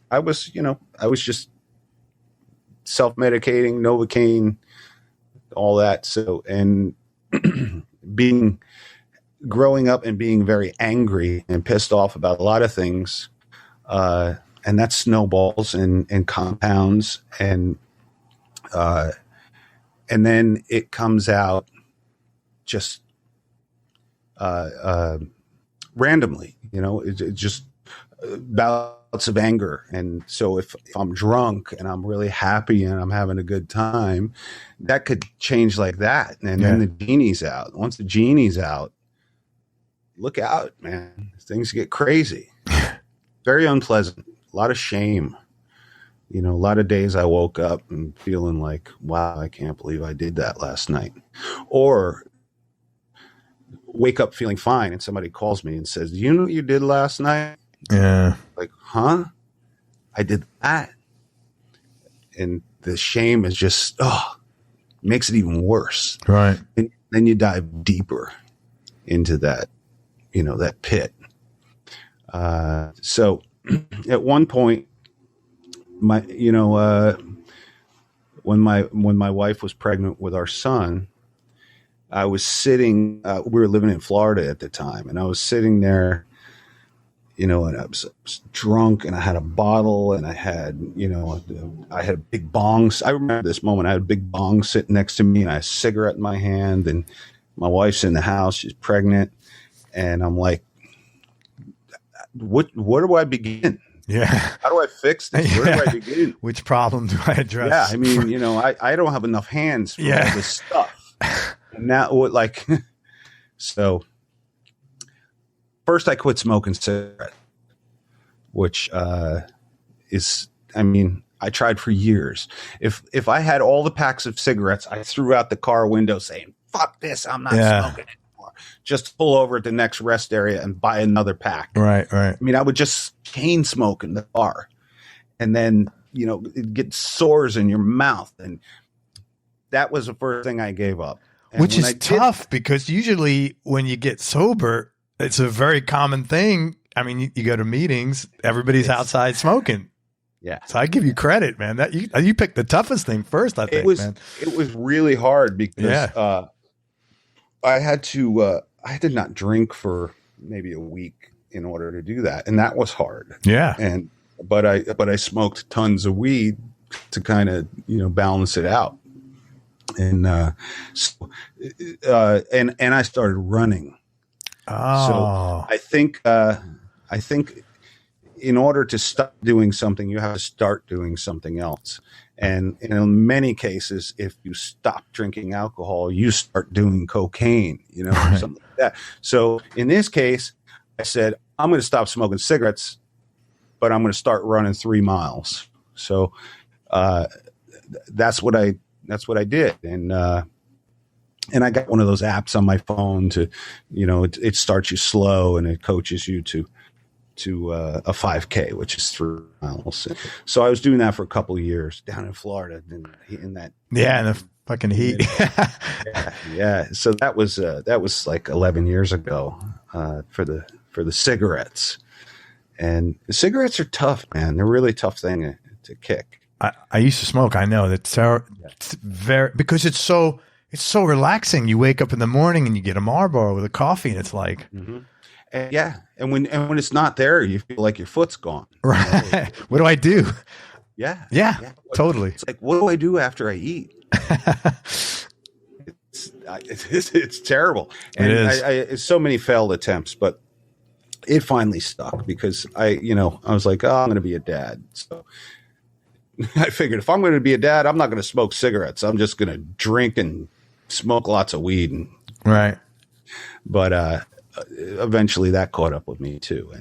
I was just self-medicating, Novocaine, all that. So, and growing up and being very angry and pissed off about a lot of things, and that snowballs and compounds, and then it comes out just randomly, you know, it just bouts of anger. And so if I'm drunk and I'm really happy and I'm having a good time, that could change like that. And then the genie's out. Once the genie's out, look out, man. Things get crazy. Very unpleasant. A lot of shame. You know, a lot of days I woke up and feeling like, wow, I can't believe I did that last night. Or wake up feeling fine and somebody calls me and says, you know what you did last night? Yeah. Like, huh? I did that. And the shame is just, makes it even worse. Right. And then you dive deeper into that, you know, that pit. So at one point, when my wife was pregnant with our son, I was sitting, we were living in Florida at the time, and I was sitting there, you know, and I was drunk, and I had a bottle, and I had, you know, I had a big bong. I remember this moment. I had a big bong sitting next to me, and I had a cigarette in my hand, and my wife's in the house. She's pregnant. And I'm like, what do I begin? Yeah. How do I fix this? Where do I begin? Which problem do I address? Yeah, I mean, I don't have enough hands for all this stuff. And now, so first I quit smoking cigarettes, which is, I mean, I tried for years. If I had all the packs of cigarettes, I threw out the car window saying, "Fuck this, I'm not smoking anymore." Just pull over at the next rest area and buy another pack. Right. I mean, I would just chain smoke in the car, and then it gets sores in your mouth, and that was the first thing I gave up. And which is tough because usually when you get sober, it's a very common thing. I mean, you go to meetings, everybody's outside smoking. Yeah. So I give you credit, man. That you picked the toughest thing first, I think, man. It was really hard because I had to not drink for maybe a week in order to do that. And that was hard. Yeah. But I smoked tons of weed to kind of, balance it out. And and I started running. Oh. So I think in order to stop doing something, you have to start doing something else. And in many cases, if you stop drinking alcohol, you start doing cocaine, or something like that. So in this case, I said, I'm going to stop smoking cigarettes, but I'm going to start running 3 miles. So that's what I did. And I got one of those apps on my phone to, it starts you slow and it coaches you to a 5K, which is 3 miles. So I was doing that for a couple of years down in Florida in that. Yeah. In the fucking heat. Yeah. So that was like 11 years ago, for the cigarettes. And the cigarettes are tough, man. They're a really tough thing to kick. I used to smoke. I know that's very, because it's so relaxing. You wake up in the morning and you get a Marlboro with a coffee and it's like, And when it's not there, you feel like your foot's gone. Right. What do I do? Yeah. Totally. It's like, what do I do after I eat? It's terrible. And it's so many failed attempts, but it finally stuck because I was like, I'm going to be a dad. So I figured if I'm going to be a dad, I'm not going to smoke cigarettes. I'm just going to drink and smoke lots of weed. Right. But eventually that caught up with me too.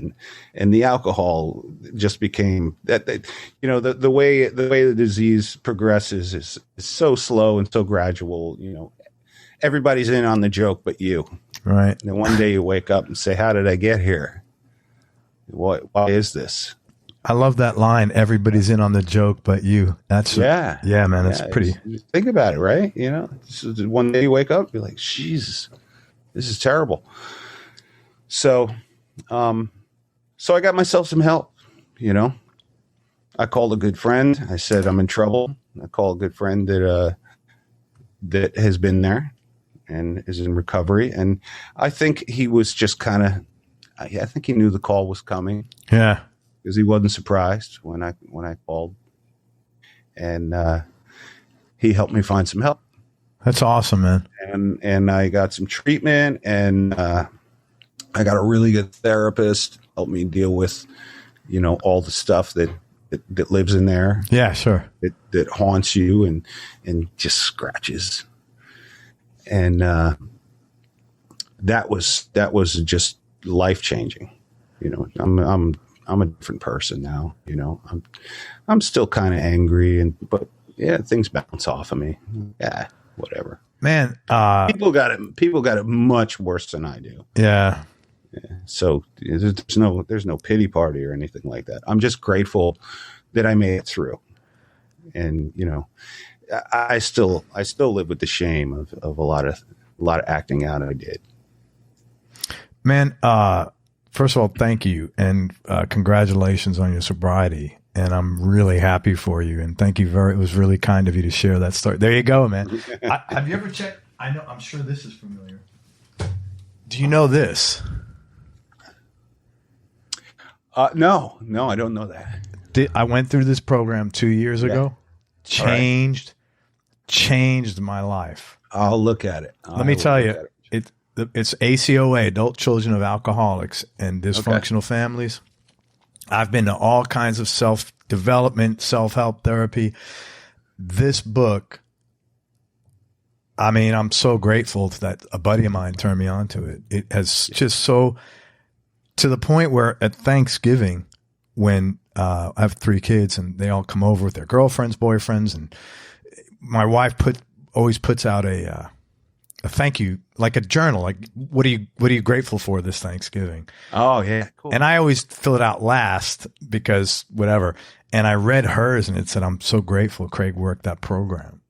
And the alcohol just became that, the way the disease progresses is so slow and so gradual. Everybody's in on the joke but you. Right. And then one day you wake up and say, how did I get here? Why is this? I love that line. Everybody's in on the joke but you. That's man. That's pretty. Think about it, right? So one day you wake up, you're like, Jesus, this is terrible. So I got myself some help. I called a good friend. I said, I'm in trouble. I called a good friend that has been there and is in recovery. And I think he was just I think he knew the call was coming. Yeah. Because he wasn't surprised when I called. And he helped me find some help. That's awesome, man. And I got some treatment, and I got a really good therapist, helped me deal with, all the stuff that lives in there. Yeah, sure. That haunts you and just scratches. And that was just life-changing. I'm a different person now. I'm still kind of angry, but things bounce off of me. Yeah, whatever. Man, people got it much worse than I do. Yeah. So there's no pity party or anything like that. I'm just grateful that I made it through. And I still live with the shame of a lot of acting out I did. Man, first of all, thank you and congratulations on your sobriety. And I'm really happy for you. And thank you it was really kind of you to share that story. There you go, man. Have you ever checked? I'm sure this is familiar. Do you know this? No, I don't know that. I went through this program 2 years ago. Changed my life. I'll look at it. Let me tell you, it's ACOA, Adult Children of Alcoholics and Dysfunctional Families. I've been to all kinds of self-development, self-help therapy. This book, I mean, I'm so grateful that a buddy of mine turned me on to it. It has just so, to the point where at Thanksgiving, when I have 3 kids and they all come over with their girlfriends, boyfriends, and my wife always puts out a thank you, like a journal, like what are you grateful for this Thanksgiving? Oh yeah, cool. And I always fill it out last because whatever. And I read hers and it said, "I'm so grateful Craig worked that program."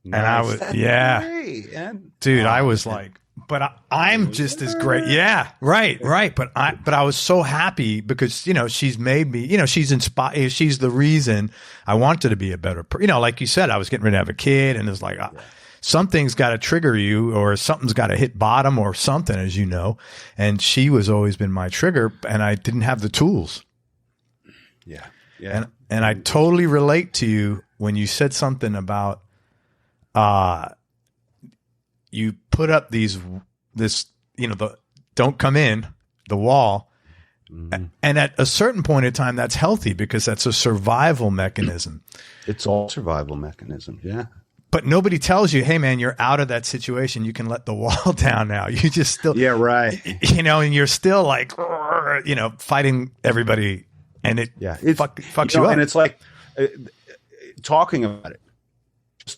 Nice. And I was, yeah, great, dude, I was like, but I'm just as great. Yeah, right. But I was so happy because, you know, she's made me, you know, she's inspired. She's the reason I wanted to be a better person. You know, like you said, I was getting ready to have a kid and it's like, something's got to trigger you or something's got to hit bottom or something, as you know. And she was always been my trigger and I didn't have the tools. Yeah. Yeah. And I totally relate to you when you said something about, you put up this, you know, the don't come in the wall. Mm-hmm. And at a certain point in time, that's healthy because that's a survival mechanism. It's all survival mechanism. Yeah. But nobody tells you, hey man, you're out of that situation. You can let the wall down now. You just still, yeah, right. You know, and you're still like, you know, fighting everybody and it fucks you up. And it's like talking about it.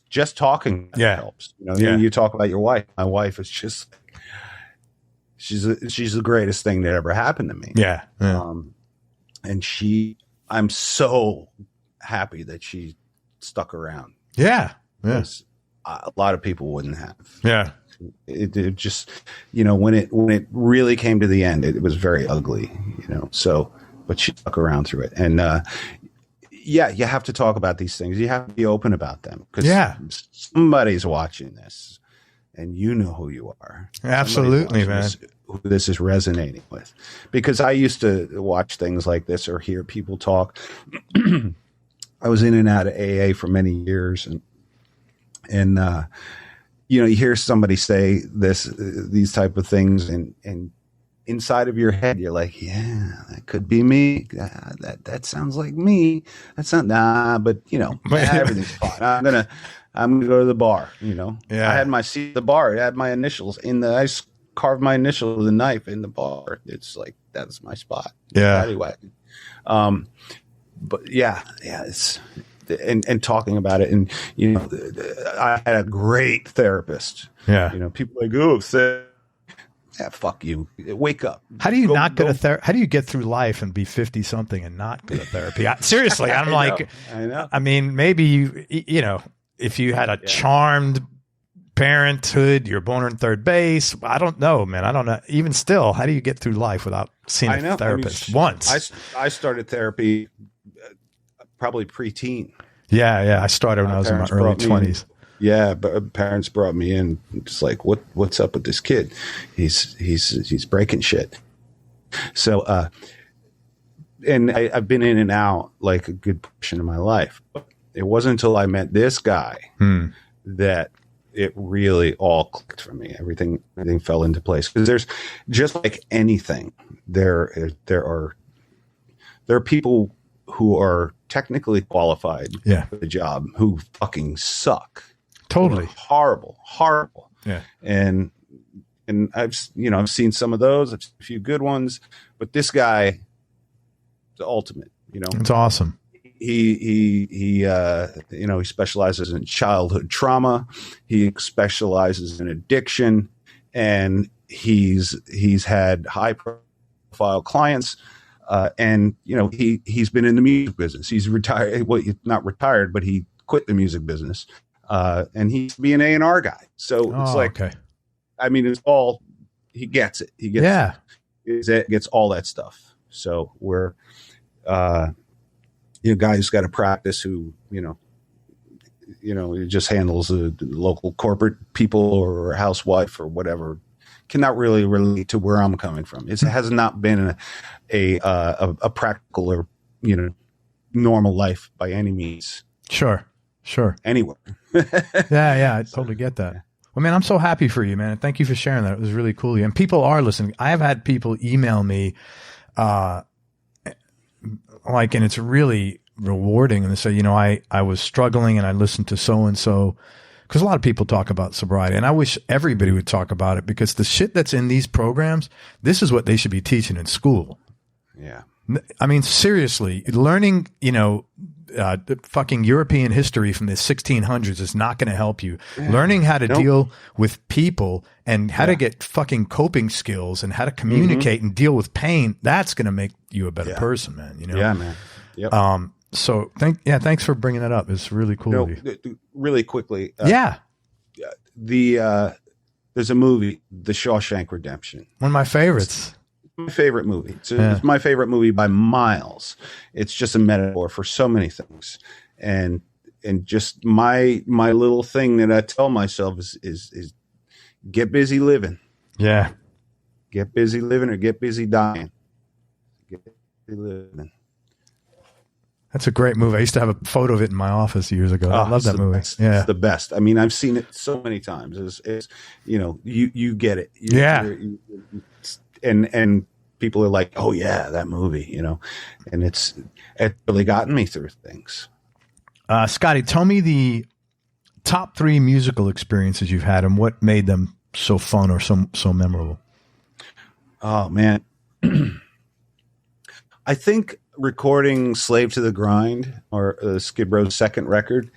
Just talking helps. You know, you talk about your wife. My wife is just, she's the greatest thing that ever happened to me. Yeah. And I'm so happy that she stuck around. Yeah. Because a lot of people wouldn't have. Yeah. It just, you know, when it really came to the end, it was very ugly, you know, but she stuck around through it. And, yeah, you have to talk about these things. You have to be open about them because somebody's watching this and you know who you are. Absolutely, man. Who this is resonating with. Because I used to watch things like this or hear people talk. I was in and out of AA for many years and you know, you hear somebody say these type of things and inside of your head, you're like, yeah, that could be me. That sounds like me. That's not, but you know, everything's fine. I'm gonna go to the bar. You know, I had my seat at the bar. It had my initials I carved my initials with a knife in the bar. It's like, that's my spot. Yeah. Anyway, but it's, and talking about it. And, you know, I had a great therapist. Yeah. You know, people like, oh, fuck you. Wake up. How do you not go to therapy? How do you get through life and be 50 something and not go to therapy? Seriously, I'm like, I know. I mean, maybe you know, if you had a charmed parenthood, you're born in third base. I don't know, man. I don't know. Even still, how do you get through life without seeing a therapist once? I started therapy probably preteen. Yeah. I started when I was in my early 20s. Yeah, but parents brought me in. It's like, what's up with this kid? He's breaking shit. So, and I've been in and out like a good portion of my life. But it wasn't until I met this guy that it really all clicked for me. Everything fell into place. Because there's just like anything, there are people who are technically qualified for the job who fucking suck. Totally. Horrible. Yeah. And I've seen some of those, a few good ones, but this guy, the ultimate, you know. It's awesome. He specializes in childhood trauma. He specializes in addiction, and he's had high profile clients. And you know, he's been in the music business. He's retired. Well, not retired, but he quit the music business. And he's be an A&R guy. So it's like, okay. I mean, it's all, he gets it. He gets gets all that stuff. So we're, guy who's got a practice who, he just handles the local corporate people or housewife or whatever, cannot really relate to where I'm coming from. It has not been a practical or, normal life by any means. Sure. Anywhere. Yeah. I totally get that. Well, man, I'm so happy for you, man. Thank you for sharing that. It was really cool. And people are listening. I have had people email me, like, and it's really rewarding. And they say, I was struggling and I listened to so-and-so, because a lot of people talk about sobriety, and I wish everybody would talk about it, because the shit that's in these programs, this is what they should be teaching in school. Yeah. I mean, seriously, learning, fucking European history from the 1600s is not going to help you. Yeah. Learning how to deal with people and how to get fucking coping skills and how to communicate and deal with pain, that's going to make you a better person, man. Yeah, man. Yep. So thanks for bringing that up. It's really cool. Really quickly. There's a movie, The Shawshank Redemption. One of my favorites. My favorite movie. It's my favorite movie by miles. It's just a metaphor for so many things, and just my little thing that I tell myself is get busy living. Yeah, get busy living or get busy dying. Get busy living. That's a great movie. I used to have a photo of it in my office years ago. I love that movie. Best. Yeah, it's the best. I mean, I've seen it so many times. It's you get it. And people are like, oh yeah, that movie, and it really gotten me through things. Scotty, tell me the top 3 musical experiences you've had and what made them so fun or so memorable. Oh man. I think recording Slave to the Grind, or Skid Row's second record,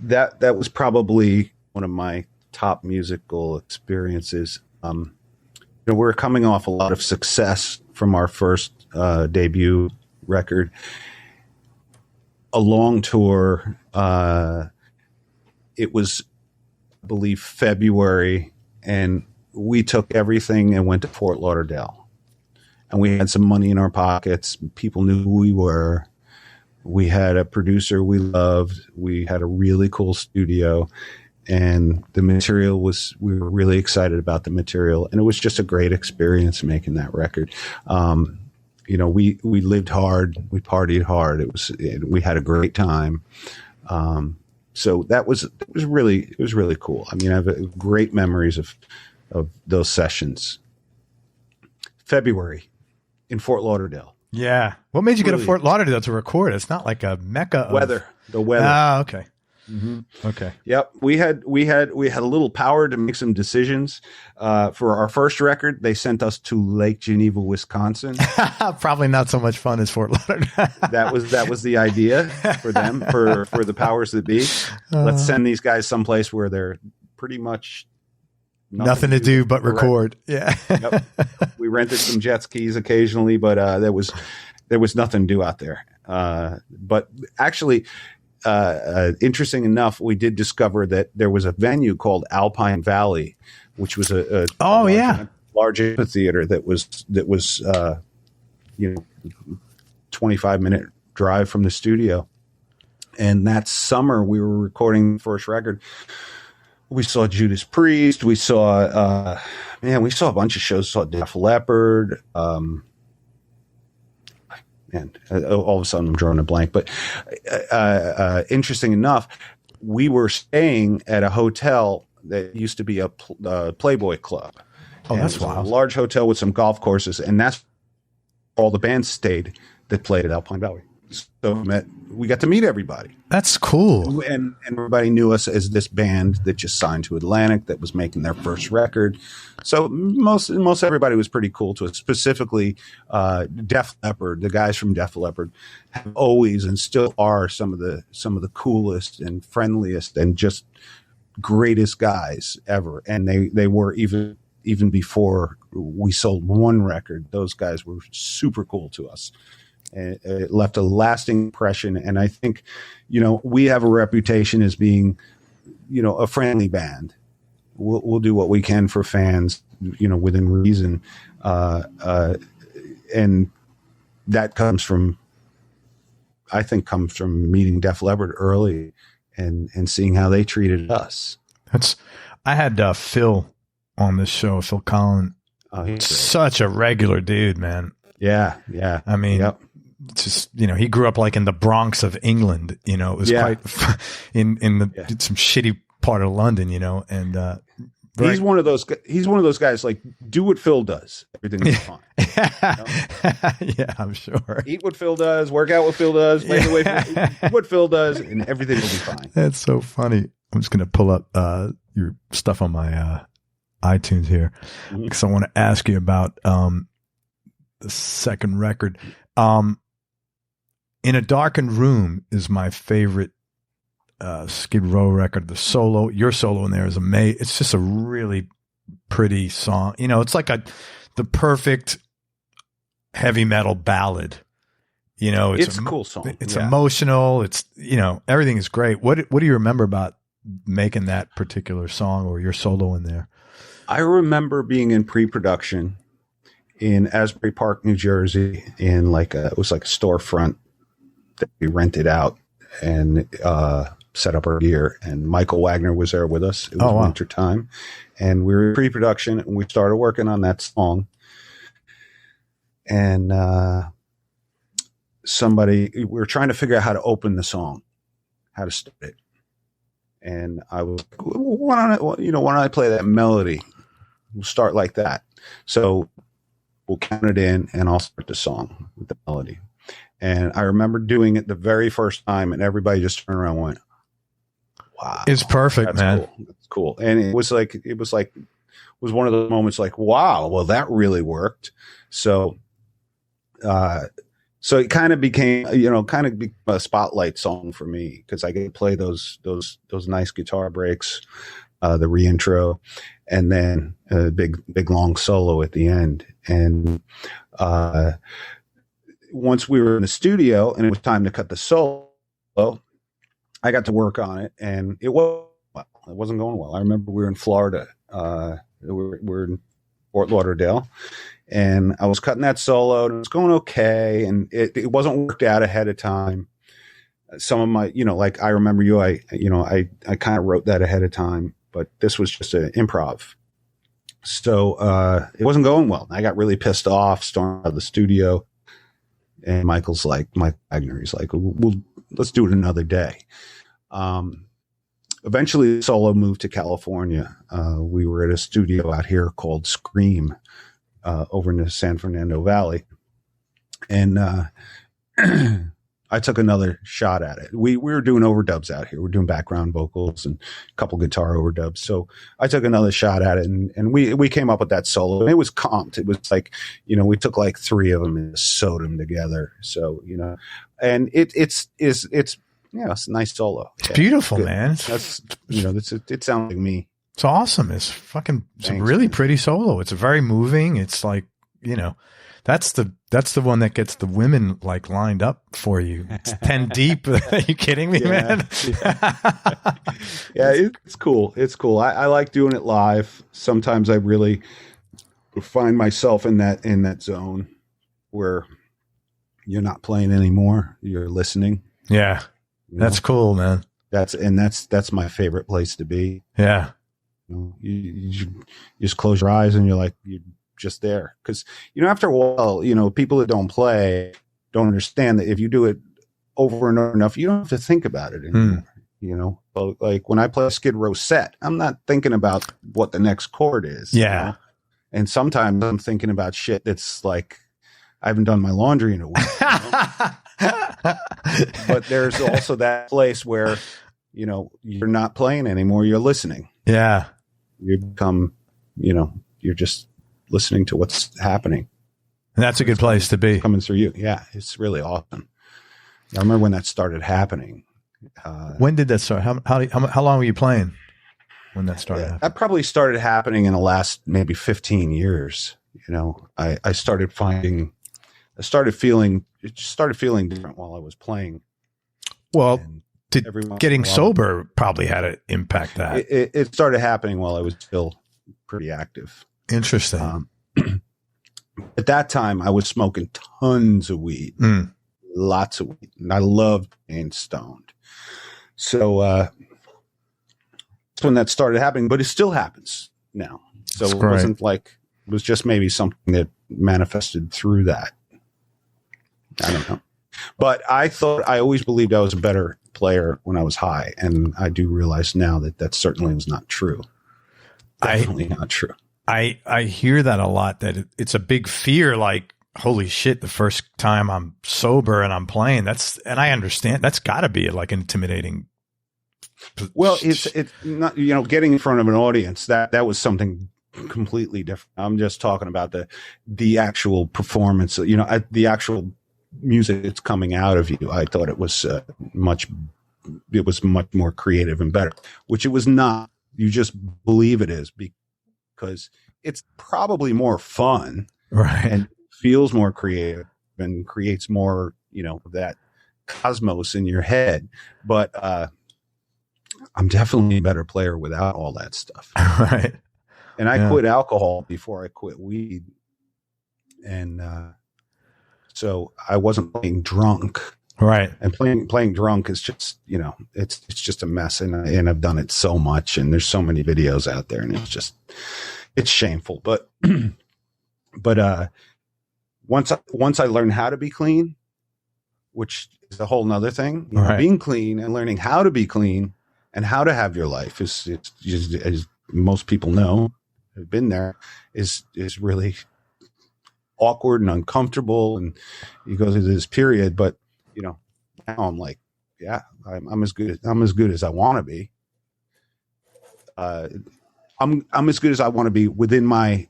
that was probably one of my top musical experiences. We're coming off a lot of success from our first debut record, a long tour. It was, I believe, February, and we took everything and went to Fort Lauderdale. And we had some money in our pockets. People knew who we were. We had a producer we loved. We had a really cool studio. And the material we were really excited about the material. And it was just a great experience making that record. We lived hard. We partied hard. We had a great time. So it was really cool. I mean, I have great memories of those sessions. February in Fort Lauderdale. Yeah. What made you go to Fort Lauderdale to record? It's not like a mecca of the weather. Ah, okay. Mm-hmm. Okay. Yep. We had a little power to make some decisions. For our first record, they sent us to Lake Geneva, Wisconsin. Probably not so much fun as Fort Lauderdale. that was the idea for them, for the powers that be. Let's send these guys someplace where they're pretty much nothing to do but record. Yeah. Yep. We rented some jet skis occasionally, but there was nothing to do out there. But actually, interesting enough, we did discover that there was a venue called Alpine Valley, which was a large amphitheater that was 25-minute drive from the studio. And that summer we were recording the first record. We saw Judas Priest. We saw a bunch of shows. Saw Def Leppard. All of a sudden I'm drawing a blank. But interesting enough, we were staying at a hotel that used to be a Playboy Club. Oh, that's wild. A large hotel with some golf courses, and that's all the bands stayed that played at Alpine Valley. So we got to meet everybody. That's cool. And everybody knew us as this band that just signed to Atlantic that was making their first record. So most everybody was pretty cool to us. Specifically, Def Leppard, the guys from Def Leppard have always and still are some of the coolest and friendliest and just greatest guys ever. And they were even before we sold one record. Those guys were super cool to us. It left a lasting impression. And I think, we have a reputation as being, a friendly band. We'll do what we can for fans, within reason. And that comes from meeting Def Leppard early and seeing how they treated us. I had Phil on this show, Phil Collin. Oh, he's such a regular dude, man. Yeah. I mean, yep. Just he grew up like in the Bronx of England. It was quite in some shitty part of London. And He's one of those guys like, do what Phil does. Everything will be fine. Yeah, I'm sure. Eat what Phil does, work out what Phil does, make away from what Phil does, and everything will be fine. That's so funny. I'm just going to pull up your stuff on my iTunes here because I want to ask you about the second record. In a Darkened Room is my favorite Skid Row record. The solo, your solo in there is amazing. It's just a really pretty song. You know, it's like the perfect heavy metal ballad. You know, it's a cool song. It's emotional. It's, you know, everything is great. What do you remember about making that particular song or your solo in there? I remember being in pre-production in Asbury Park, New Jersey, in it was like a storefront that we rented out and set up our gear. And Michael Wagner was there with us. It was winter time, and we were in pre-production, and we started working on that song. And we were trying to figure out how to open the song, how to start it. And I was like, why don't I play that melody? We'll start like that. So we'll count it in, and I'll start the song with the melody. And I remember doing it the very first time, and everybody just turned around and went, wow. It's perfect, man. Cool. That's cool. And it was one of those moments like, wow, well, that really worked. So it kind of became, a spotlight song for me, because I get to play those nice guitar breaks, the reintro, and then a big long solo at the end. And once we were in the studio and it was time to cut the solo, I got to work on it, and it wasn't going well. I remember we were in Florida. We're in Fort Lauderdale, and I was cutting that solo, and it was going okay, and it wasn't worked out ahead of time. Some of my, like I Remember You, I kind of wrote that ahead of time, but this was just an improv. So it wasn't going well. I got really pissed off, stormed out of the studio, and Mike Wagner, he's like, let's do it another day. Eventually, the solo moved to California. We were at a studio out here called Scream over in the San Fernando Valley. And I took another shot at it. We were doing overdubs out here. We're doing background vocals and a couple guitar overdubs. So I took another shot at it, and we came up with that solo. And it was comped. It was like, we took like 3 of them and sewed them together. So, and it's a nice solo. It's beautiful, good. Man. That's, it sounds like me. It's awesome. It's a really pretty solo. It's very moving. It's like, that's the one that gets the women like lined up for you. It's 10 deep. Are you kidding me, man? Yeah, it's cool. It's cool. I like doing it live. Sometimes I really find myself in that zone where you're not playing anymore. You're listening. Yeah. That's cool, man. That's my favorite place to be. Yeah. You just close your eyes and you're just there. Because, after a while, people that don't play don't understand that if you do it over and over enough, you don't have to think about it anymore. But like when I play a Skid Row set, I'm not thinking about what the next chord is. Yeah. And sometimes I'm thinking about shit that's like, I haven't done my laundry in a week. But there's also that place where, you're not playing anymore. You're listening. Yeah. You become, you're just listening to what's happening. And that's a good place to be. Coming through you. Yeah. It's really awesome. I remember when that started happening. When did that start? How long were you playing when that started happening? That probably started happening in the last maybe 15 years. I started feeling different while I was playing. Well, getting sober probably had to impact that. It started happening while I was still pretty active. Interesting. At that time, I was smoking tons of weed, lots of weed, and I loved being stoned. So that's when that started happening, but it still happens now. So it wasn't like it was just maybe something that manifested through that. I don't know. But I always believed I was a better player when I was high. And I do realize now that certainly was not true. definitely not true. I hear that a lot, that it's a big fear. Like, holy shit, the first time I'm sober and I'm playing, and I understand that's gotta be like intimidating. Well, it's not, getting in front of an audience, that was something completely different. I'm just talking about the actual performance, the actual music that's coming out of you. I thought it was much more creative and better, which it was not. You just believe it is because it's probably more fun, right? And feels more creative and creates more, that cosmos in your head. But I'm definitely a better player without all that stuff. Right. And I quit alcohol before I quit weed. And so I wasn't playing drunk. Right. And playing drunk is just, it's just a mess. And I've done it so much, and there's so many videos out there, and it's shameful. But once I learned how to be clean, which is a whole nother thing, right. Being clean and learning how to be clean and how to have your life it's just, as most people know, have been there, is really awkward and uncomfortable, and you go through this period. But now I'm like, yeah, I'm as good as I want to be. I'm as good as I want to be within my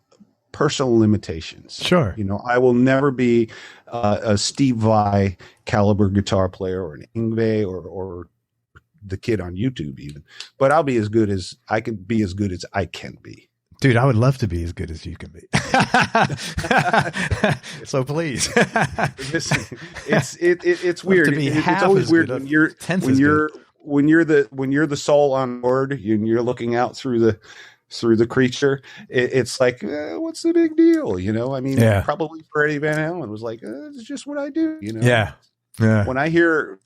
personal limitations. Sure. I will never be a Steve Vai caliber guitar player, or an Yngwie or the kid on YouTube even, but I'll be as good as I can be, as good as I can be. Dude, I would love to be as good as you can be. So please. It's weird. It's always weird when you're the soul on board and you're looking out through the creature. It's like, what's the big deal? I mean, probably Freddie Van Halen was like, it's just what I do. Yeah. When I hear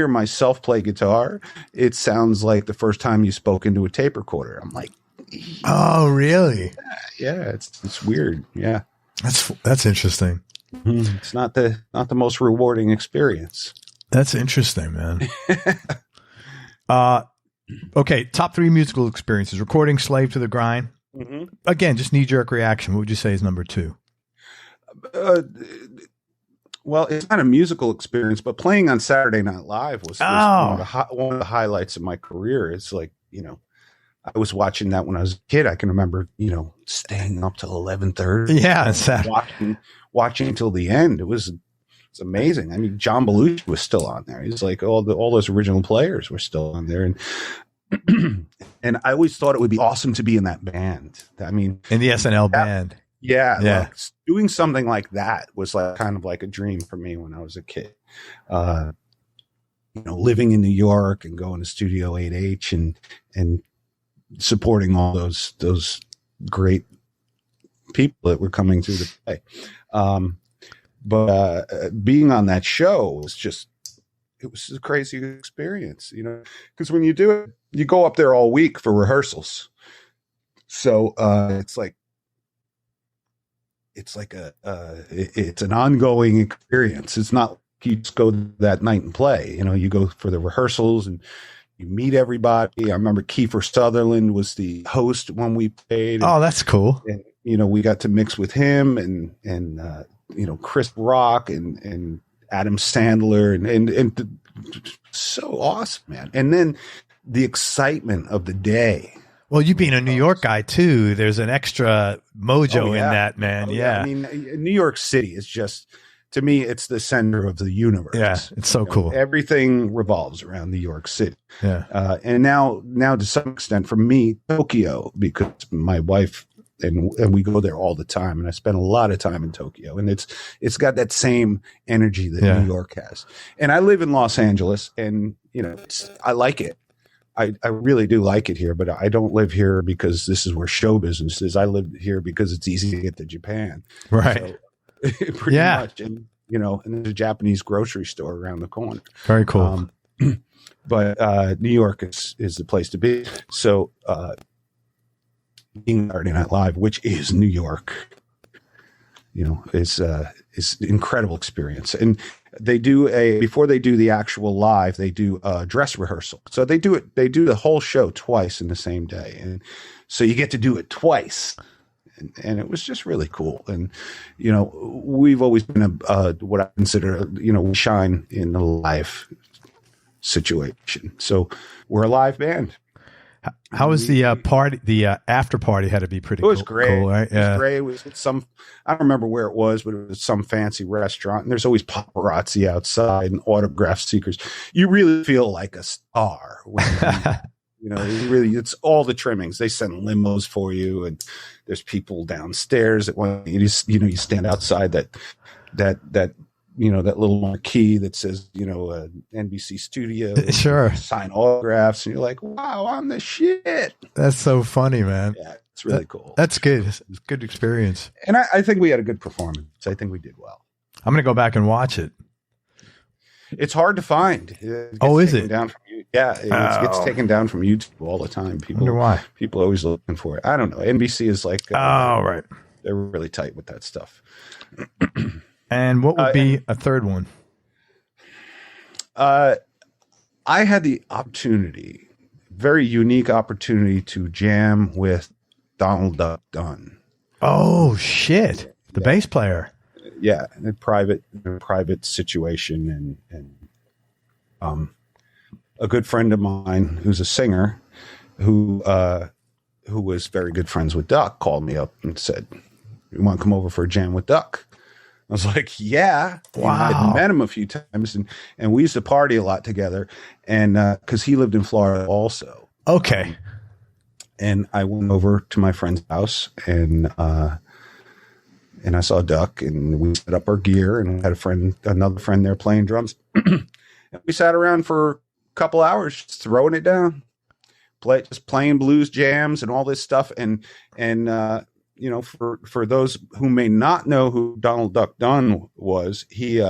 myself play guitar, it sounds like the first time you spoke into a tape recorder. I'm like, oh, really? Yeah, it's weird. Yeah, that's interesting. It's not the most rewarding experience. That's interesting, man. Okay, top 3 musical experiences: recording "Slave to the Grind." Mm-hmm. Again, just knee-jerk reaction. What would you say is number 2? Well, it's not a musical experience, but playing on Saturday Night Live was one of the highlights of my career. It's like, I was watching that when I was a kid. I can remember, staying up till 11:30. Yeah, watching until the end. It's amazing. I mean, John Belushi was still on there. He's like all those original players were still on there, and and I always thought it would be awesome to be in that band. I mean, in the SNL band. Yeah. Like doing something like that was like kind of like a dream for me when I was a kid. Living in New York and going to Studio 8H and supporting all those great people that were coming through the play. But being on that show was it was a crazy experience, because when you do it, you go up there all week for rehearsals. So it's an ongoing experience. It's not you just go that night and play. You go for the rehearsals and you meet everybody. I remember Kiefer Sutherland was the host when we played. Oh, that's cool. And we got to mix with him and Chris Rock and Adam Sandler and so awesome, man. And then the excitement of the day. Well, you being a New York guy too, there's an extra mojo in that, man. Yeah. I mean, New York City is just, to me, it's the center of the universe. Yeah, it's so cool. Everything revolves around New York City. Yeah. And now to some extent for me, Tokyo, because my wife and we go there all the time, and I spend a lot of time in Tokyo, and it's got that same energy that New York has. And I live in Los Angeles, and I like it. I really do like it here, but I don't live here because this is where show business is. I live here because it's easy to get to Japan. Right. So, pretty much. And, and there's a Japanese grocery store around the corner. Very cool. But New York is the place to be. So being Saturday Night Live, which is New York, is incredible experience. And they do before they do the actual live, they do a dress rehearsal. So they do the whole show twice in the same day. And so you get to do it twice. And it was just really cool. And, we've always been what I consider, we shine in the live situation. So we're a live band. How was the party? The after party had to be pretty cool. It was great. Cool, right? It was great. It was I don't remember where it was, but it was some fancy restaurant. And there's always paparazzi outside and autograph seekers. You really feel like a star when it's all the trimmings. They send limos for you, and there's people downstairs that want you stand outside that little marquee that says, NBC studio. Sure. Sign autographs, and you're like, wow, I'm the shit. That's so funny, man. Yeah, it's really cool. That's good. It's a good experience. And I think we had a good performance. I think we did well. I'm going to go back and watch it. It's hard to find. Is it? It gets taken down from YouTube all the time. I wonder why. People are always looking for it. I don't know. NBC is like, right. They're really tight with that stuff. And what would be a third one? I had the opportunity, very unique opportunity, to jam with Donald Duck Dunn. Oh shit! The bass player. Yeah, in a private situation, and a good friend of mine who's a singer, who was very good friends with Duck, called me up and said, "You want to come over for a jam with Duck?" I was like, yeah. Wow. I'd met him a few times, and we used to party a lot together, and because he lived in Florida also. Okay. And I went over to my friend's house, and I saw Duck, and we set up our gear, and we had another friend there playing drums. And we sat around for a couple hours just throwing it down, just playing blues jams and all this stuff. And for those who may not know who Donald Duck Dunn was, he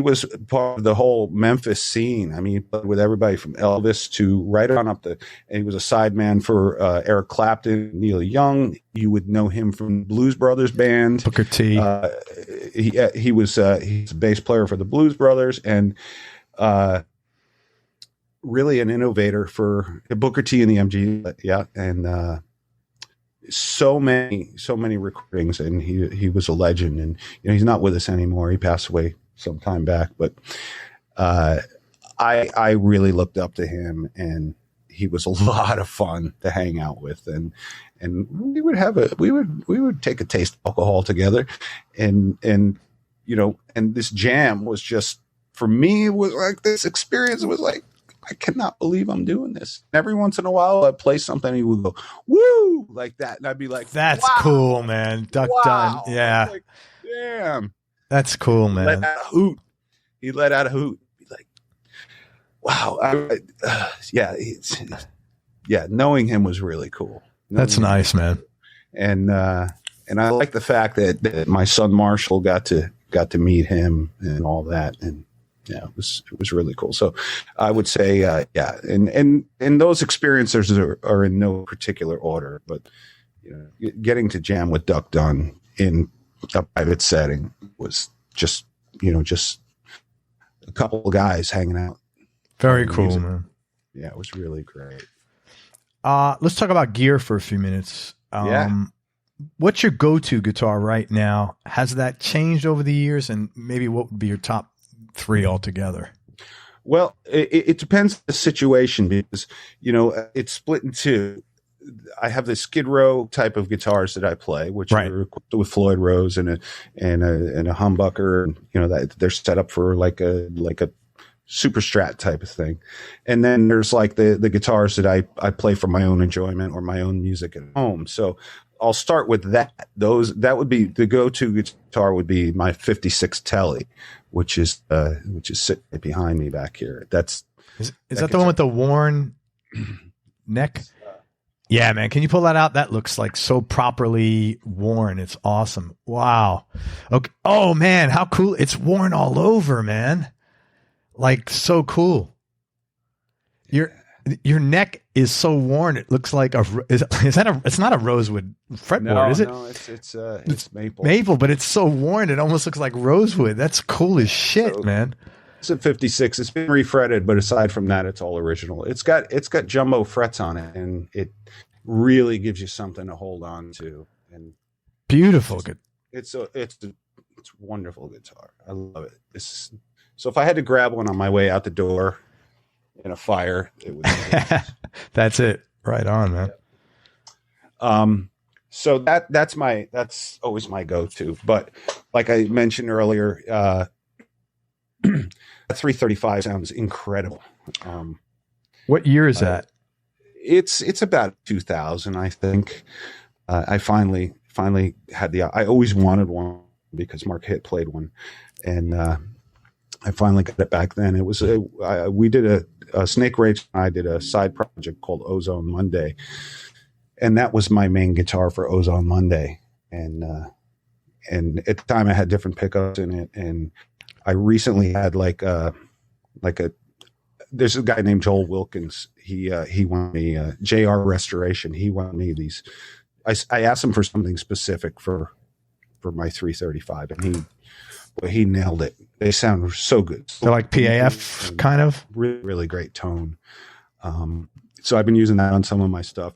was part of the whole Memphis scene. I mean, he played with everybody from Elvis to right on up and he was a sideman for Eric Clapton, Neil Young. You would know him from Blues Brothers band. Booker T. He's a bass player for the Blues Brothers, and really an innovator for Booker T and the MG. Yeah. And, so many recordings, and he was a legend, and he's not with us anymore. He passed away some time back, but I really looked up to him, and he was a lot of fun to hang out with, and we would take a taste of alcohol together, and this jam was just, for me, it was like, this experience was like, I cannot believe I'm doing this. Every once in a while, I'd play something, and he would go, woo, like that. And I'd be like, that's wow, cool, man. Duck Dunn. Yeah. Like, damn. That's cool, man. He let out a hoot. Be like, wow. Knowing him was really cool. That's nice, man. And I like the fact that my son Marshall got to meet him and all that. And yeah, it was really cool. So I would say, and those experiences are in no particular order, but getting to jam with Duck Dunn in a private setting was just a couple of guys hanging out. Very cool, man. Yeah, it was really great. Let's talk about gear for a few minutes. What's your go-to guitar right now? Has that changed over the years? And maybe what would be your top 3 altogether? Well, it depends on the situation, because it's split in two. I have the Skid Row type of guitars that I play, which are equipped with Floyd Rose and a humbucker. That they're set up for like a super strat type of thing. And then there's like the guitars that I play for my own enjoyment or my own music at home. So I'll start with that. That would be the go-to guitar, would be my 56 Tele, which is sitting right behind me back here. Is that the one with the worn neck? Yeah, man. Can you pull that out? That looks like so properly worn. It's awesome. Wow. Okay. Oh man, how cool. It's worn all over, man. Like, so cool. your neck is so worn. It looks like it's not a rosewood fretboard, is it? No, it's maple. Maple, but it's so worn. It almost looks like rosewood. That's cool as shit, man. It's a 56. It's been refretted, but aside from that, it's all original. It's got jumbo frets on it, and it really gives you something to hold on to. And beautiful. It's a wonderful guitar. I love it. So if I had to grab one on my way out the door in a fire, it would be That's it. Right on, man. Yeah. So that's always my go-to. But like I mentioned earlier, that 335 sounds incredible. What year is that? It's about 2000, I think. I finally had I always wanted one because Mark Hitt played one, and I finally got it back then. It was we did a Snake Rage. I did a side project called Ozone Monday, and that was my main guitar for Ozone Monday. And at the time I had different pickups in it, and I recently had there's a guy named Joel Wilkins. He wanted me JR Restoration. He wanted me these. I asked him for something specific for my 335, and he nailed it. They sound so good. They're like PAF kind of? Really, really great tone. So I've been using that on some of my stuff.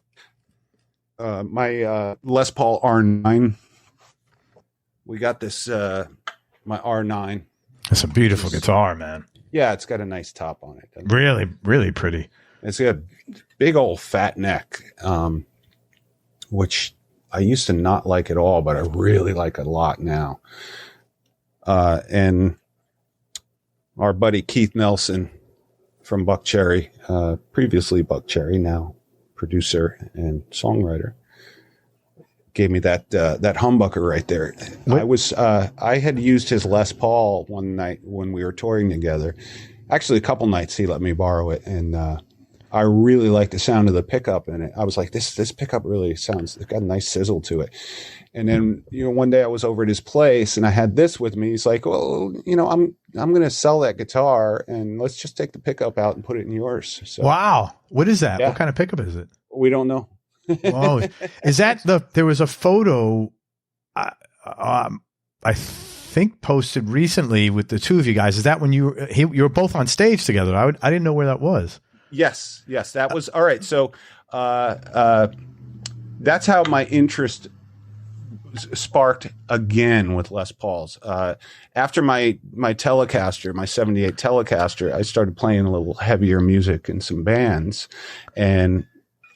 My Les Paul R9. We got this, my R9. It's a beautiful guitar, man. Yeah, it's got a nice top on it. Really, really pretty. It's got a big old fat neck, which I used to not like at all, but I really like a lot now. And our buddy Keith Nelson from Buck Cherry, previously Buck Cherry, now producer and songwriter, gave me that humbucker right there. What? I had used his Les Paul one night when we were touring together. Actually, a couple nights he let me borrow it, and I really liked the sound of the pickup in it. I was like, this pickup really sounds, it's got a nice sizzle to it. And then, one day I was over at his place and I had this with me. He's like, well, I'm going to sell that guitar and let's just take the pickup out and put it in yours. So, wow. What is that? Yeah. What kind of pickup is it? We don't know. Whoa. Is that there was a photo, I think posted recently with the two of you guys. Is that when you were both on stage together? I didn't know where that was. Yes, that was all right. So that's how my interest sparked again with Les Pauls. After my Telecaster, my 78 Telecaster, I started playing a little heavier music in some bands, and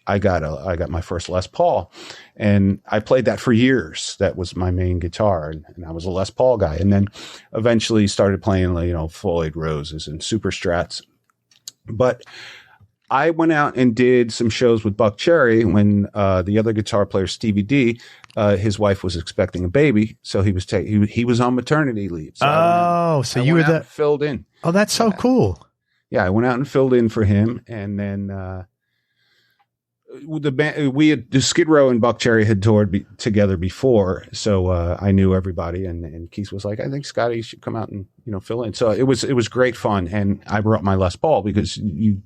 I got my first Les Paul, and I played that for years. That was my main guitar, and I was a Les Paul guy. And then eventually started playing, Floyd Roses and Super Strats. But I went out and did some shows with Buck Cherry when the other guitar player, Stevie D, his wife was expecting a baby, so he was on maternity leave. So so you were filled in. Oh, that's so cool. Yeah, I went out and filled in for him, and then the Skid Row and Buck Cherry had toured together before, so I knew everybody. And Keith was like, "I think Scotty should come out and fill in." So it was great fun, and I brought my Les Paul because you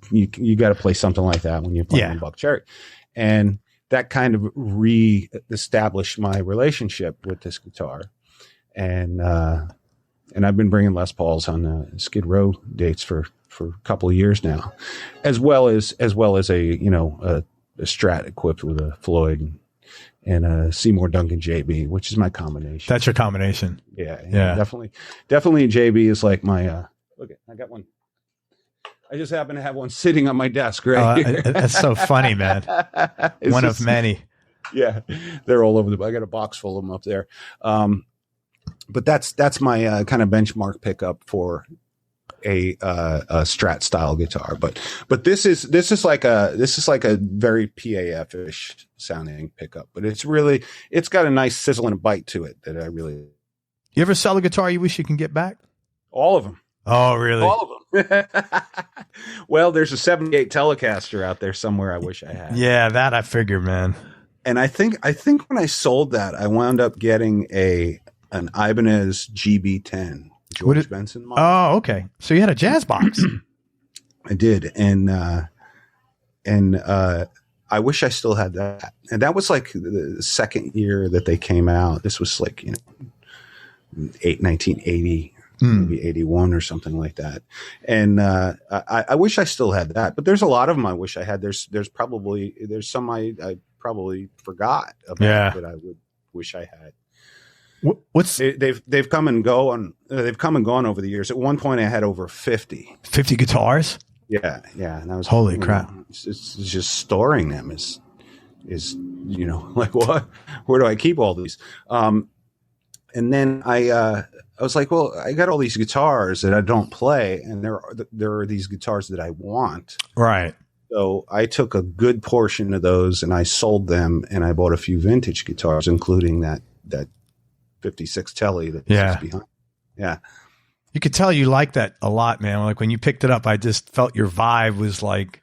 got to play something like that when you're playing Buck Cherry, and that kind of re-established my relationship with this guitar, and I've been bringing Les Pauls on Skid Row dates for a couple of years now, as well as a Strat equipped with a Floyd and a Seymour Duncan JB, which is my combination. That's your combination. Yeah. Definitely JB is like my, look, I got one. I just happen to have one sitting on my desk right here. That's so funny, man. One of many. Yeah. They're all over I got a box full of them up there. But that's my kind of benchmark pickup for a Strat style guitar, but this is like a very PAF-ish sounding pickup, but it's got a nice sizzle and a bite to it that I really. You ever sell a guitar you wish you can get back? All of them. Oh, really? All of them. Well, there's a 78 Telecaster out there somewhere I wish I had. Yeah, that I figured, man. And I think when I sold that, I wound up getting an Ibanez GB10. George Benson model. Oh, okay. So you had a jazz box. I did, and I wish I still had that. And that was like the second year that they came out. This was like, 1980, maybe 81 or something like that. And I wish I still had that. But there's a lot of them I wish I had. There's some I probably forgot about that I would wish I had. They've come and gone over the years. At one point, I had over 50 guitars. Yeah, and I was holy crap. It's just storing them is like what? Where do I keep all these? And then I was like, well, I got all these guitars that I don't play, and there are these guitars that I want. Right. So I took a good portion of those and I sold them, and I bought a few vintage guitars, including that 56 Telly that's behind. Yeah. You could tell you like that a lot, man. Like when you picked it up, I just felt your vibe was like,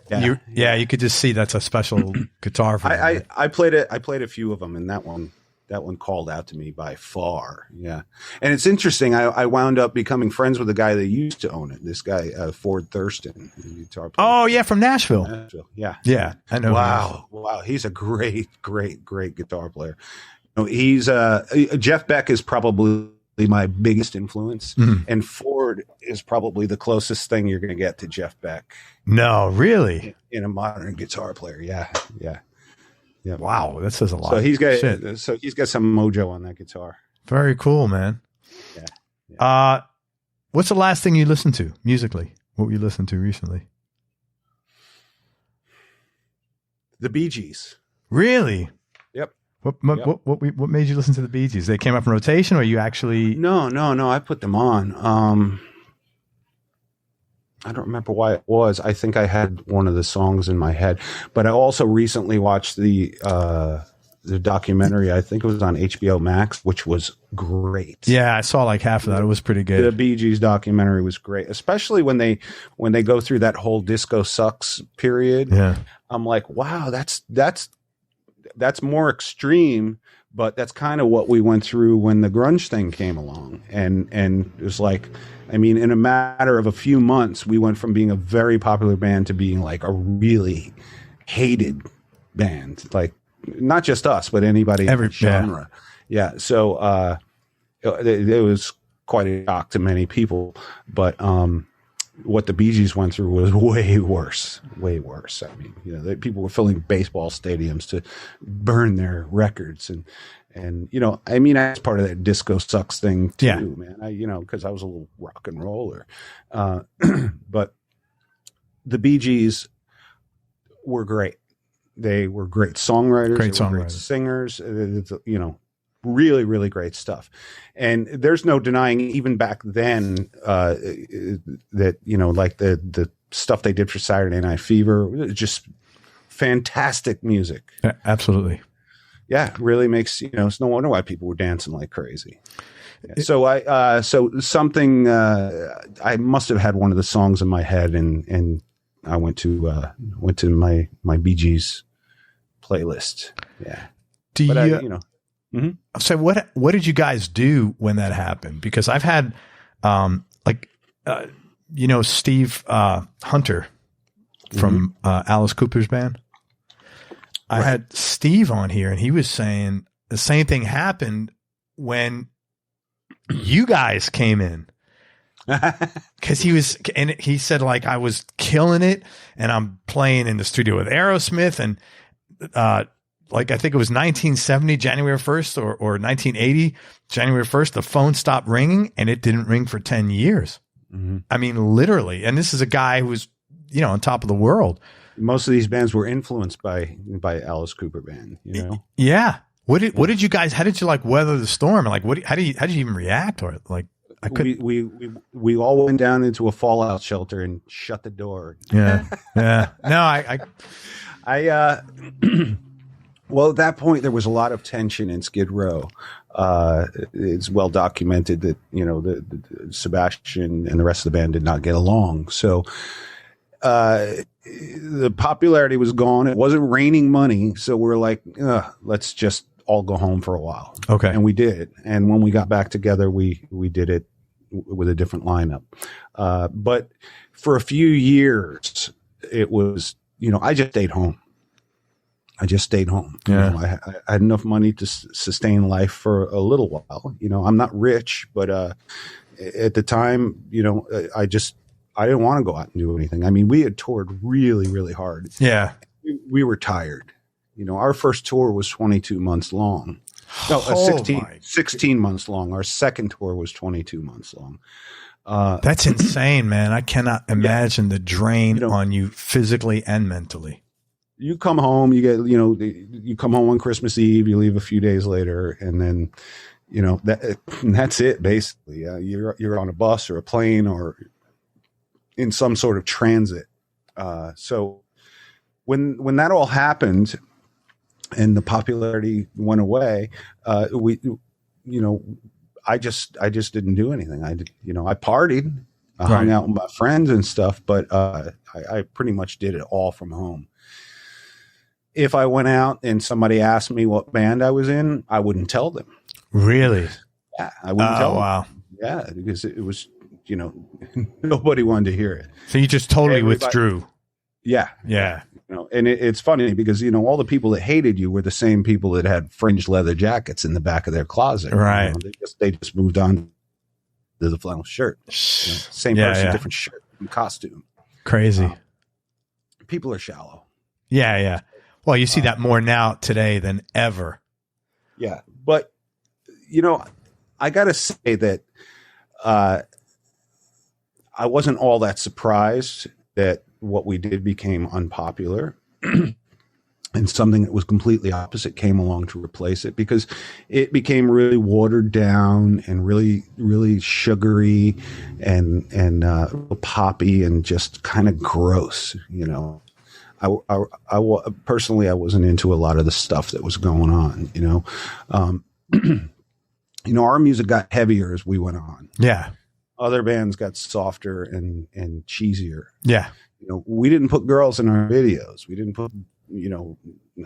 you could just see that's a special guitar for you. I played a few of them, and that one called out to me by far. Yeah. And it's interesting. I wound up becoming friends with the guy that used to own it. This guy, Ford Thurston, guitar player. Oh yeah. From Nashville. Yeah. Yeah. I know. Wow. He's a great guitar player. He's Jeff Beck is probably my biggest influence, and Ford is probably the closest thing you're going to get to Jeff Beck. No, really? In a modern guitar player. Yeah. Wow, that says a lot. So he's got some mojo on that guitar. Very cool, man. Yeah. What's the last thing you listened to musically? What you listened to recently? The Bee Gees. Really? Yep. What made you listen to the Bee Gees? They came up in rotation, or you actually? No. I put them on. I don't remember why it was. I think I had one of the songs in my head, but I also recently watched the documentary. I think it was on HBO Max, which was great. Yeah, I saw like half of that. It was pretty good. The Bee Gees documentary was great, especially when they go through that whole disco sucks period. Yeah, I'm like, wow, that's more extreme, but that's kind of what we went through when the grunge thing came along. And it was like, I mean, in a matter of a few months, we went from being a very popular band to being like a really hated band. Like not just us, but anybody in the genre. Yeah. So it was quite a shock to many people. But what the Bee Gees went through was way worse. I mean, people were filling baseball stadiums to burn their records, and I mean, that's part of that disco sucks thing too, man. Because I was a little rock and roller, but the Bee Gees were great. They were great songwriters, great singers. Really, really great stuff. And there's no denying, even back then, that, like the stuff they did for Saturday Night Fever, just fantastic music. Yeah, absolutely. Yeah, really makes, it's no wonder why people were dancing like crazy. So I must have had one of the songs in my head, and I went to my Bee Gees playlist. Yeah. So what did you guys do when that happened? Because I've had, Steve Hunter from Alice Cooper's band. I had Steve on here, and he was saying the same thing happened when you guys came in. Because he said, like, I was killing it, and I'm playing in the studio with Aerosmith, and I think it was 1970, January 1st, or 1980, January 1st, the phone stopped ringing, and it didn't ring for 10 years. Mm-hmm. I mean, literally. And this is a guy who was, on top of the world. Most of these bands were influenced by Alice Cooper band, Yeah. How did you weather the storm? Like, how did you even react? Or like, I couldn't. We all went down into a fallout shelter and shut the door. Yeah. Yeah. No, well, at that point, there was a lot of tension in Skid Row. It's well documented that, the Sebastian and the rest of the band did not get along. So the popularity was gone. It wasn't raining money. So we're like, let's just all go home for a while. Okay. And we did. And when we got back together, we did it with a different lineup. But for a few years, it was I just stayed home. Yeah. I had enough money to sustain life for a little while. I'm not rich, but at the time, I didn't want to go out and do anything. I mean, we had toured really, really hard. Yeah. We were tired. Our first tour was 22 months long. No, 16 months long. Our second tour was 22 months long. That's insane, man. I cannot imagine the drain on you physically and mentally. You come home, you come home on Christmas Eve, you leave a few days later, and then, that's it basically. You're on a bus or a plane or in some sort of transit. So when that all happened and the popularity went away, I just didn't do anything. I partied, hung out with my friends and stuff, but I pretty much did it all from home. If I went out and somebody asked me what band I was in, I wouldn't tell them. Really? Yeah, I wouldn't tell them. Wow. Yeah, because it was, nobody wanted to hear it. So you just totally withdrew. Yeah. Yeah. And it's funny because, all the people that hated you were the same people that had fringed leather jackets in the back of their closet. Right. They just moved on to the flannel shirt. Same person, different shirt and costume. Crazy. People are shallow. Yeah, yeah. Well, you see that more now today than ever. Yeah. But, I got to say that I wasn't all that surprised that what we did became unpopular and something that was completely opposite came along to replace it, because it became really watered down and really, really sugary and poppy and just kind of gross, I personally, I wasn't into a lot of the stuff that was going on, our music got heavier as we went on. Yeah. Other bands got softer and cheesier. Yeah. We didn't put girls in our videos. We didn't put,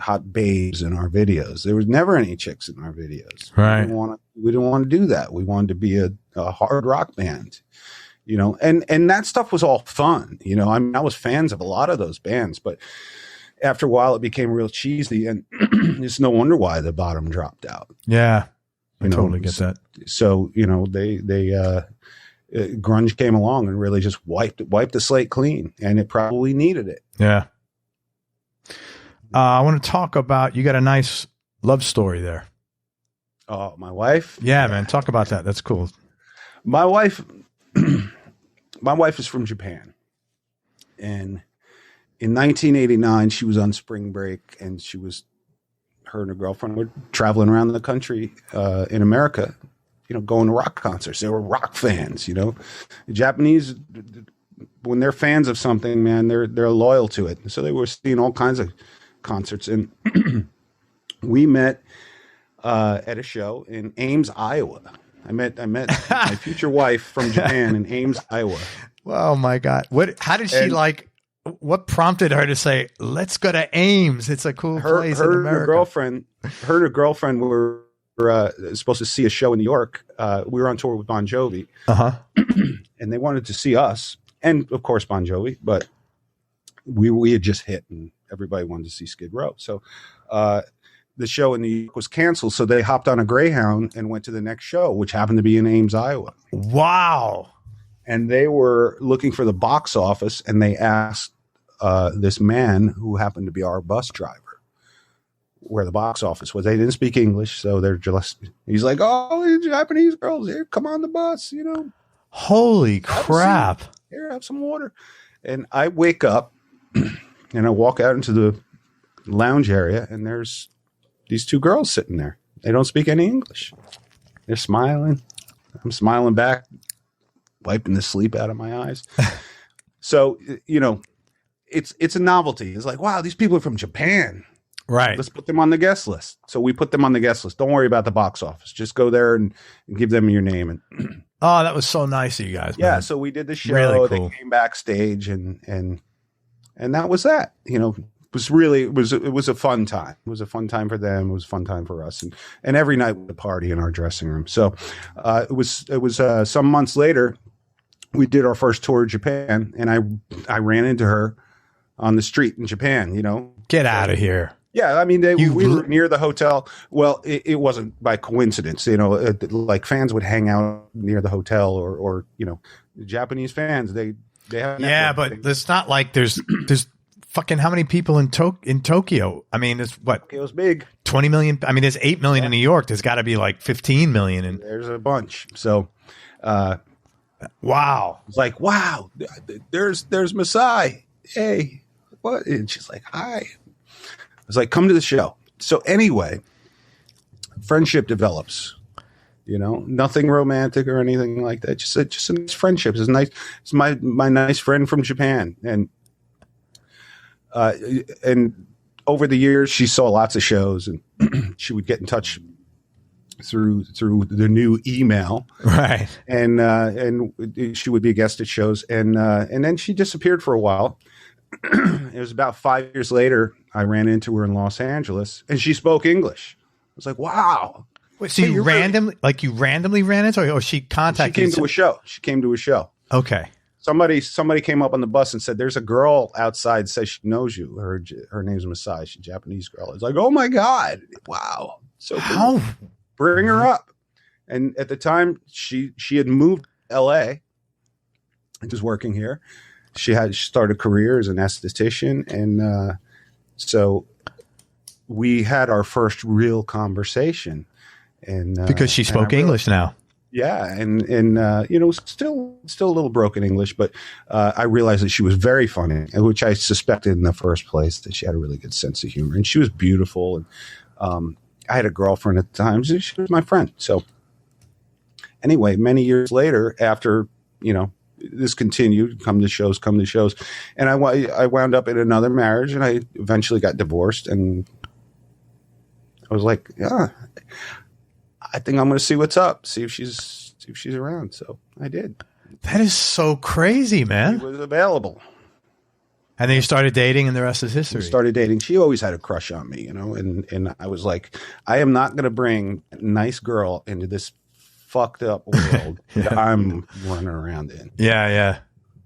hot babes in our videos. There was never any chicks in our videos. Right. We didn't want to do that. We wanted to be a hard rock band. And that stuff was all fun. I was fans of a lot of those bands, but after a while it became real cheesy, and it's no wonder why the bottom dropped out. Yeah. I totally get that. So, grunge came along and really just wiped the slate clean, and it probably needed it. Yeah. I want to talk about, you got a nice love story there. Oh, my wife? Yeah, man. Talk about that. That's cool. My wife is from Japan, and in 1989 she was on spring break, and her and her girlfriend were traveling around the country in America, going to rock concerts. They were rock fans. The Japanese, when they're fans of something, man, they're loyal to it. So they were seeing all kinds of concerts, and we met at a show in Ames, Iowa. I met my future wife from Japan in Ames, Iowa. Oh my God. How did she what prompted her to say, let's go to Ames? It's a cool place in America. Her and her girlfriend were supposed to see a show in New York. We were on tour with Bon Jovi. And they wanted to see us, and of course Bon Jovi, but we had just hit and everybody wanted to see Skid Row. So, the show in New York was canceled, so they hopped on a Greyhound and went to the next show, which happened to be in Ames, Iowa. Wow. And they were looking for the box office, and they asked this man who happened to be our bus driver where the box office was. They didn't speak English, so he's like, oh, Japanese girls here, come on the bus, Holy crap. Here, have some water. And I wake up and I walk out into the lounge area, and there's these two girls sitting there. They don't speak any English. They're smiling. I'm smiling back, wiping the sleep out of my eyes. So, it's a novelty. It's like, wow, these people are from Japan. Right. Let's put them on the guest list. So we put them on the guest list. Don't worry about the box office. Just go there and give them your name. And oh, that was so nice of you guys. Man. Yeah. So we did the show. Really cool. They came backstage, and that was that. It was a fun time. It was a fun time for them. It was a fun time for us. And every night was a party in our dressing room. So it was some months later, we did our first tour of Japan, and I ran into her on the street in Japan, you know. Get out of here. Yeah, I mean, we were near the hotel. Well, it wasn't by coincidence, you know. Like fans would hang out near the hotel, or you know, Japanese fans they have. Yeah, but it's not like there's fucking how many people in Tokyo? I mean, it's what? Tokyo's big. 20 million. I mean, there's 8 million in New York. There's got to be like 15 million. And there's a bunch. So, wow, it's like wow. There's Masai. Hey, what? And she's like, hi. I was like, come to the show. So anyway, friendship develops, you know, nothing romantic or anything like that. Just a nice friendship. It's nice. It's my nice friend from Japan. And over the years, she saw lots of shows and she would get in touch through the new email. Right. And she would be a guest at shows. And then she disappeared for a while. It was about 5 years later, I ran into her in Los Angeles, and she spoke English. I was like, wow. Wait, so you randomly ran into her, or she contacted you? She came to a show. Okay. Somebody came up on the bus and said, there's a girl outside says she knows you. Her name's Masai. She's a Japanese girl. It's like, oh, my God. Wow. So cool. Bring her up. And at the time, she had moved to L.A. and was working here. She started a career as an esthetician, and so we had our first real conversation. And because she spoke English now, yeah, and you know, still a little broken English, but I realized that she was very funny, which I suspected in the first place that she had a really good sense of humor, and she was beautiful. And I had a girlfriend at the time; she was my friend. So anyway, many years later, after you know. This continued, come to shows. And I wound up in another marriage, and I eventually got divorced. And I was like, yeah, I think I'm going to see what's up, see if she's around. So I did. That is so crazy, man. She was available. And then you started dating, and the rest is history. We started dating. She always had a crush on me, you know, and I was like, I am not going to bring a nice girl into this fucked up world that I'm running around in. Yeah.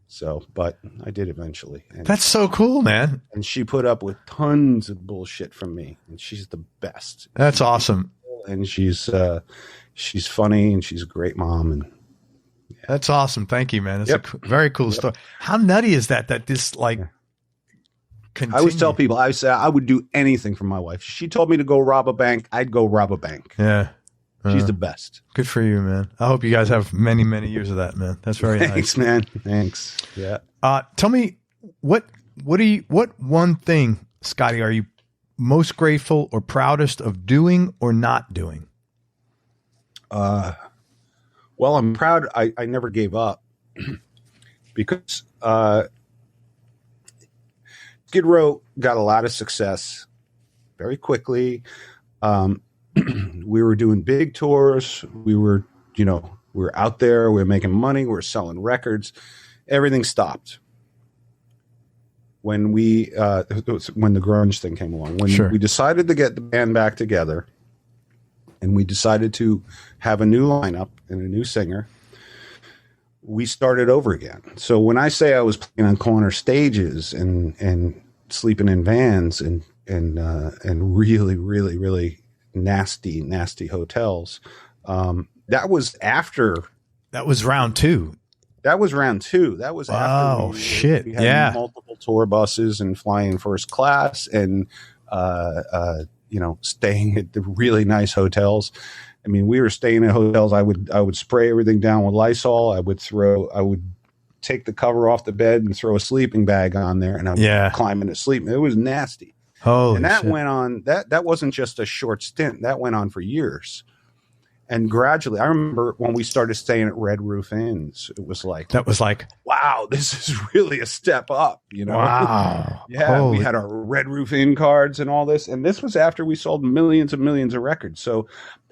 So, but I did eventually. And that's so cool, man. And she put up with tons of bullshit from me, and she's the best. That's awesome. And she's funny, and she's a great mom. And yeah. That's awesome. Thank you, man. It's a very cool story. How nutty is that this like continued? I always tell people, I say I would do anything for my wife. She told me to go rob a bank. I'd go rob a bank. Yeah. She's the best. Good for you, man. I hope you guys have many, many years of that, man. That's very nice. Thanks, man. Thanks. Yeah. Tell me what one thing, Scotty, are you most grateful or proudest of doing or not doing? Well, I'm proud. I never gave up because Skid Row got a lot of success very quickly. We were doing big tours. We were out there. We were making money. We were selling records. Everything stopped when when the grunge thing came along. When we decided to get the band back together, and we decided to have a new lineup and a new singer, we started over again. So when I say I was playing on corner stages and sleeping in vans and really, really, really nasty hotels. That was after. That was round two. That was round two. That was after. Oh shit! We had multiple tour buses and flying first class and staying at the really nice hotels. I mean, we were staying in hotels. I would spray everything down with Lysol. I would take the cover off the bed and throw a sleeping bag on there, and I would climb into sleep. It was nasty. And that went on. That wasn't just a short stint. That went on for years. And gradually, I remember when we started staying at Red Roof Inns, it was like, wow, this is really a step up, you know? Wow. Yeah. We had our Red Roof Inn cards and all this. And this was after we sold millions and millions of records. So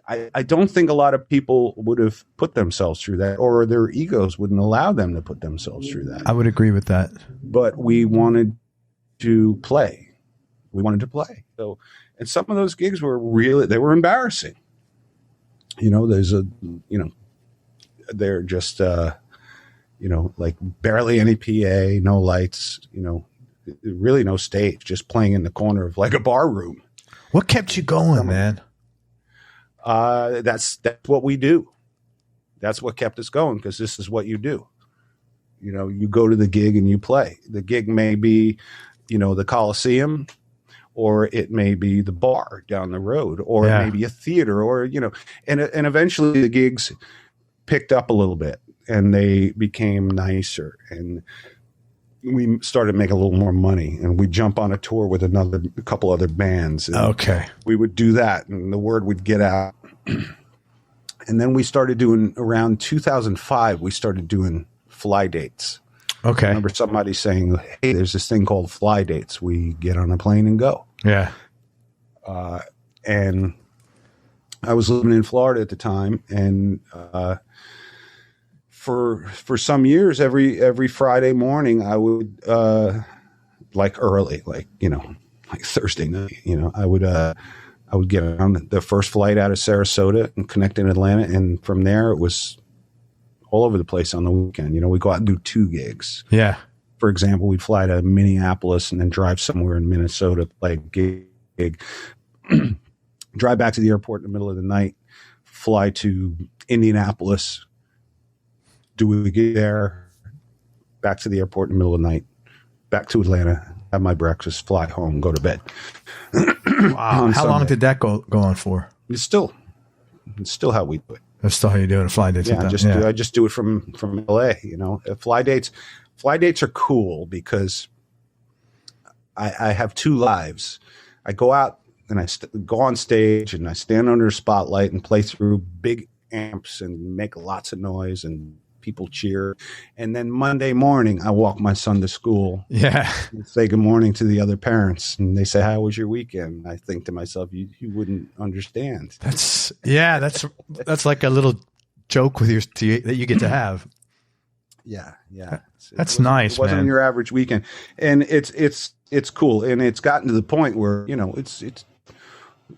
I don't think a lot of people would have put themselves through that, or their egos wouldn't allow them to put themselves through that. I would agree with that. But we wanted to play. So, and some of those gigs were they were embarrassing. You know, they're just, like barely any PA, no lights, really no stage, just playing in the corner of like a bar room. What kept you going, man? That's what we do. That's what kept us going, because this is what you do. You know, you go to the gig and you play. The gig may be, you know, the Coliseum, or it may be the bar down the road, or it may be a theater, or, you know, and eventually the gigs picked up a little bit and they became nicer, and we started making a little more money, and we'd jump on a tour with a couple other bands. Okay. We would do that and the word would get out. And then we started doing, around 2005, we started doing fly dates. Okay. I remember somebody saying, hey, there's this thing called fly dates. We get on a plane and go. Yeah. And I was living in Florida at the time, and for some years, every Friday morning, I would like early, like, you know, like Thursday night, you know, I would get on the first flight out of Sarasota and connect in Atlanta, and from there it was all over the place on the weekend. You know, we go out and do 2 gigs. Yeah. For example, we'd fly to Minneapolis and then drive somewhere in Minnesota, play a gig, drive back to the airport in the middle of the night, fly to Indianapolis, do a gig there, back to the airport in the middle of the night, back to Atlanta, have my breakfast, fly home, go to bed. Wow. How long did that go on for? It's still how we do it. That's still how you do it. Fly dates. Yeah, I just do it from LA. You know, fly dates are cool because I have 2 lives. I go out and I go on stage and I stand under a spotlight and play through big amps and make lots of noise and people cheer. And then Monday morning, I walk my son to school. Yeah. And say good morning to the other parents. And they say, how was your weekend? I think to myself, you wouldn't understand. That's like a little joke with that you get to have. Yeah. That's nice, It wasn't man. your average weekend. And it's cool. And it's gotten to the point where, you know,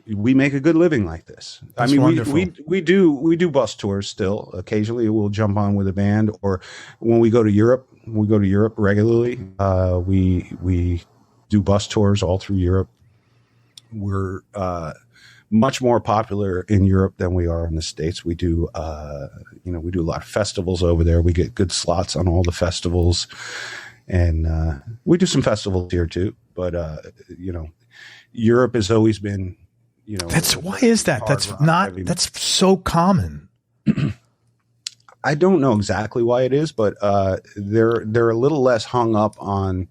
we make a good living like this. That's wonderful. we do bus tours still. Occasionally we'll jump on with a band, or when we go to Europe regularly. We do bus tours all through Europe. We're much more popular in Europe than we are in the States. We do we do a lot of festivals over there. We get good slots on all the festivals, and we do some festivals here too. But you know, Europe has always been, you know, why is that? That's so common. I don't know exactly why it is, but they're a little less hung up on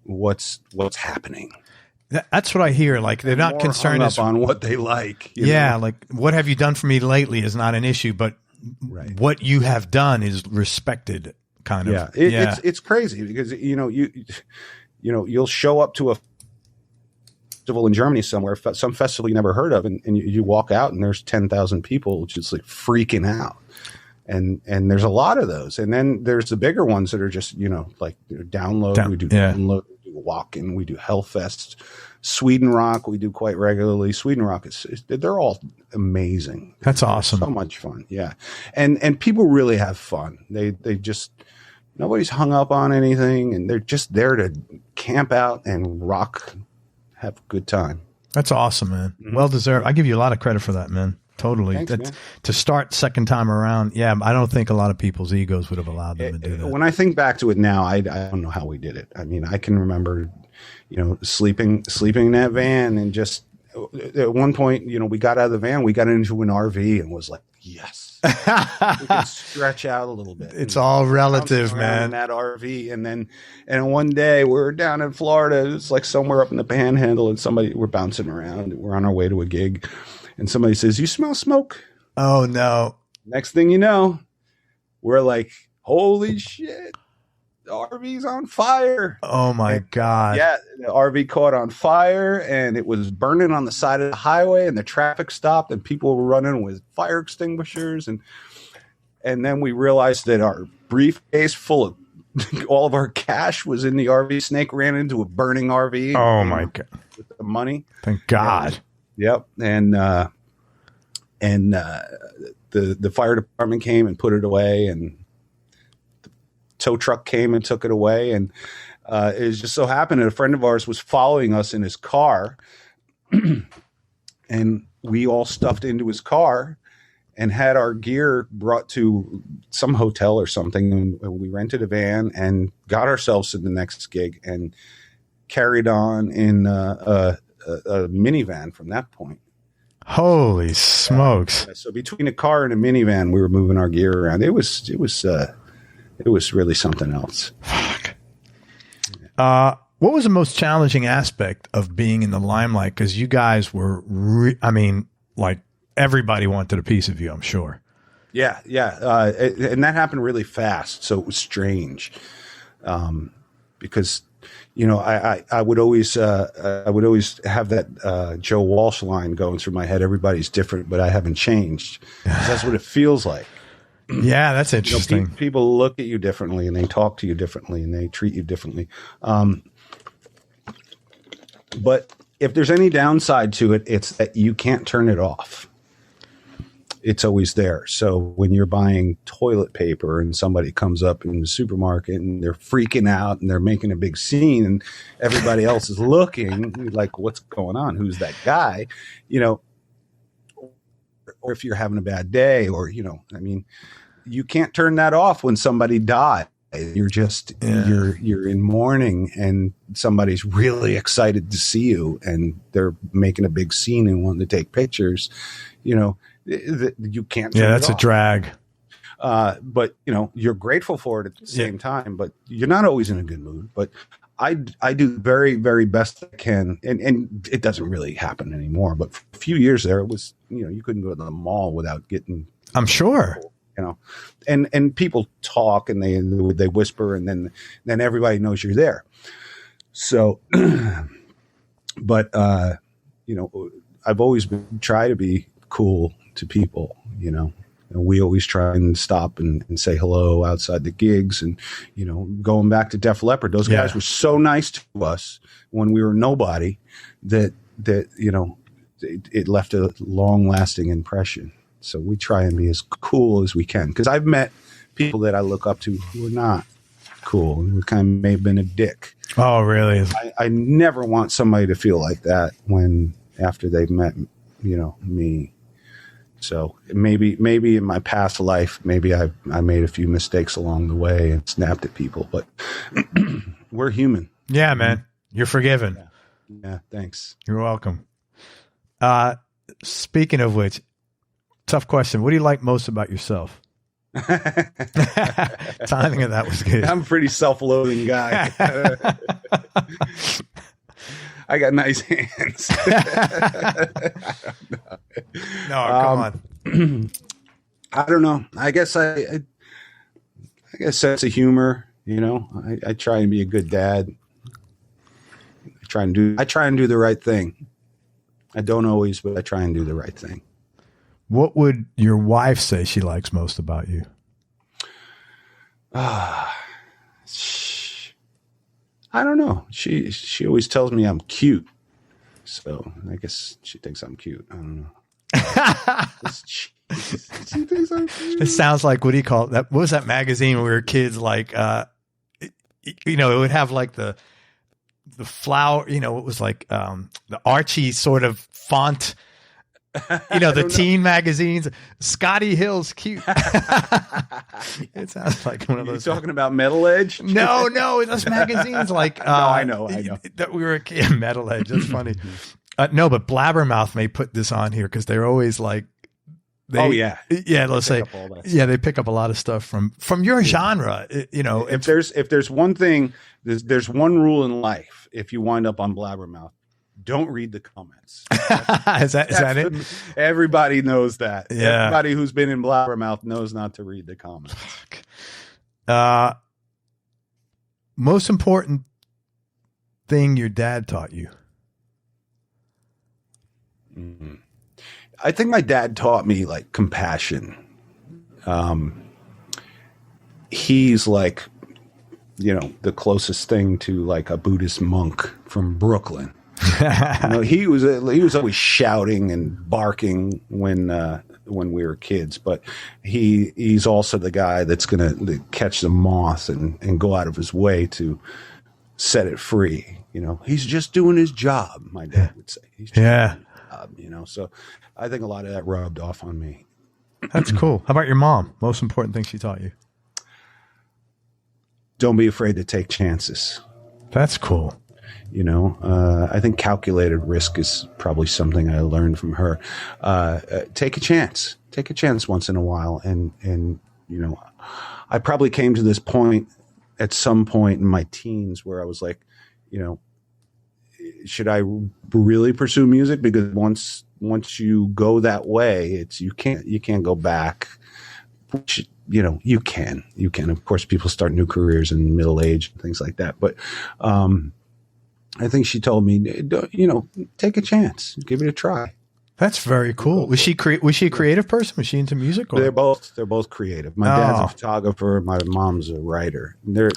what's happening. That's what I hear. Like, they're not concerned up on what they like. Yeah, know? like, what have you done for me lately is not an issue, but what you have done is respected, kind of. Yeah, it's crazy because you'll show up to a festival in Germany somewhere, some festival you never heard of, and you walk out and there's 10,000 people just like freaking out. And there's a lot of those. And then there's the bigger ones that are just, you know, like download. We do download, we do walk-in, we do Hellfest, Sweden Rock. We do quite regularly. Sweden Rock they're all amazing. That's awesome. So much fun. Yeah. And people really have fun. They just, nobody's hung up on anything, and they're just there to camp out and rock, have a good time. That's awesome, man. Mm-hmm. Well deserved. I give you a lot of credit for that, man. Totally. Thanks, man. To start second time around. Yeah. I don't think a lot of people's egos would have allowed them to do that. When I think back to it now, I don't know how we did it. I mean, I can remember, you know, sleeping in that van, and just at one point, you know, we got out of the van, we got into an RV and was like, yes, we can stretch out a little bit. It's all relative, man. In that RV. And one day we're down in Florida. It's like somewhere up in the Panhandle, and we're bouncing around. We're on our way to a gig. And somebody says, you smell smoke? Oh, no. Next thing you know, we're like, holy shit, the RV's on fire. Oh, my God. Yeah, the RV caught on fire, and it was burning on the side of the highway, and the traffic stopped, and people were running with fire extinguishers. And then we realized that our briefcase full of all of our cash was in the RV. Snake ran into a burning RV. Oh, my God. With the money. Thank God. Yep. And the fire department came and put it away, and the tow truck came and took it away. And it just so happened that a friend of ours was following us in his car, and we all stuffed into his car and had our gear brought to some hotel or something. And we rented a van and got ourselves to the next gig and carried on in a minivan from that point. Holy smokes. So between a car and a minivan, we were moving our gear around. It was really something else. Fuck. What was the most challenging aspect of being in the limelight? Because you guys were, like everybody wanted a piece of you, I'm sure. Yeah. And that happened really fast. So it was strange. Because, I would always have that Joe Walsh line going through my head. Everybody's different, but I haven't changed. That's what it feels like. Yeah, that's interesting. People look at you differently, and they talk to you differently, and they treat you differently. But if there's any downside to it, it's that you can't turn it off. It's always there. So when you're buying toilet paper and somebody comes up in the supermarket and they're freaking out and they're making a big scene and everybody else is looking, you're like, what's going on? Who's that guy? Or if you're having a bad day, or, you can't turn that off when somebody dies. You're just, you're in mourning, and somebody's really excited to see you, and they're making a big scene and wanting to take pictures. You can't turn that's it off. A drag. But you're grateful for it at the same time, but you're not always in a good mood. But I do very, very best I can. And it doesn't really happen anymore. But for a few years there, it was, you couldn't go to the mall without getting, I'm sure, and people talk and they whisper, and then everybody knows you're there. So, but, I've always tried to be cool to people, and we always try and stop and say hello outside the gigs. And, going back to Def Leppard, those guys were so nice to us when we were nobody that it left a long lasting impression. So we try and be as cool as we can, because I've met people that I look up to who are not cool and who kind of may have been a dick. Oh, really? I never want somebody to feel like that after they've met, me. So maybe in my past life, maybe I made a few mistakes along the way and snapped at people, but we're human. Yeah, man. You're forgiven. Yeah, thanks. You're welcome. Speaking of which, tough question. What do you like most about yourself? Timing of that was good. I'm a pretty self-loathing guy. I got nice hands. No, come on. I don't know. I guess I guess sense of humor. I try and be a good dad. I try and do the right thing. I don't always, but I try and do the right thing. What would your wife say she likes most about you? I don't know. She always tells me I'm cute. So I guess she thinks I'm cute. I don't know. She thinks I'm cute. It sounds like, what do you call it? What was that magazine when we were kids? Like, it would have like the flower, it was like the Archie sort of font. The teen magazines. Scotty Hill's cute. It sounds like one of those. You talking about Metal Edge? No, those magazines like. No, I know. That we were a kid. Metal Edge. That's funny. No, but Blabbermouth may put this on here because they're always like. They'll say, they pick up a lot of stuff from your genre. If there's one thing, there's one rule in life. If you wind up on Blabbermouth, don't read the comments. Is that it? Everybody knows that. Yeah. Everybody who's been in Blabbermouth knows not to read the comments. Most important thing your dad taught you? Mm-hmm. I think my dad taught me like compassion. He's like, the closest thing to like a Buddhist monk from Brooklyn. He was always shouting and barking when we were kids, but he's also the guy that's going to catch the moth and go out of his way to set it free. He's just doing his job. My dad would say, he's just doing his job, So I think a lot of that rubbed off on me. That's cool. How about your mom? Most important thing she taught you? Don't be afraid to take chances. That's cool. I think calculated risk is probably something I learned from her. Take a chance. Take a chance once in a while. And I probably came to this point at some point in my teens where I was like, should I really pursue music? Because once you go that way, you can't go back. Which, you can. Of course, people start new careers in middle age and things like that. But I think she told me, take a chance, give it a try. That's very cool. Was she a creative person? Was she into music? Or? They're both creative. My dad's a photographer. My mom's a writer. They're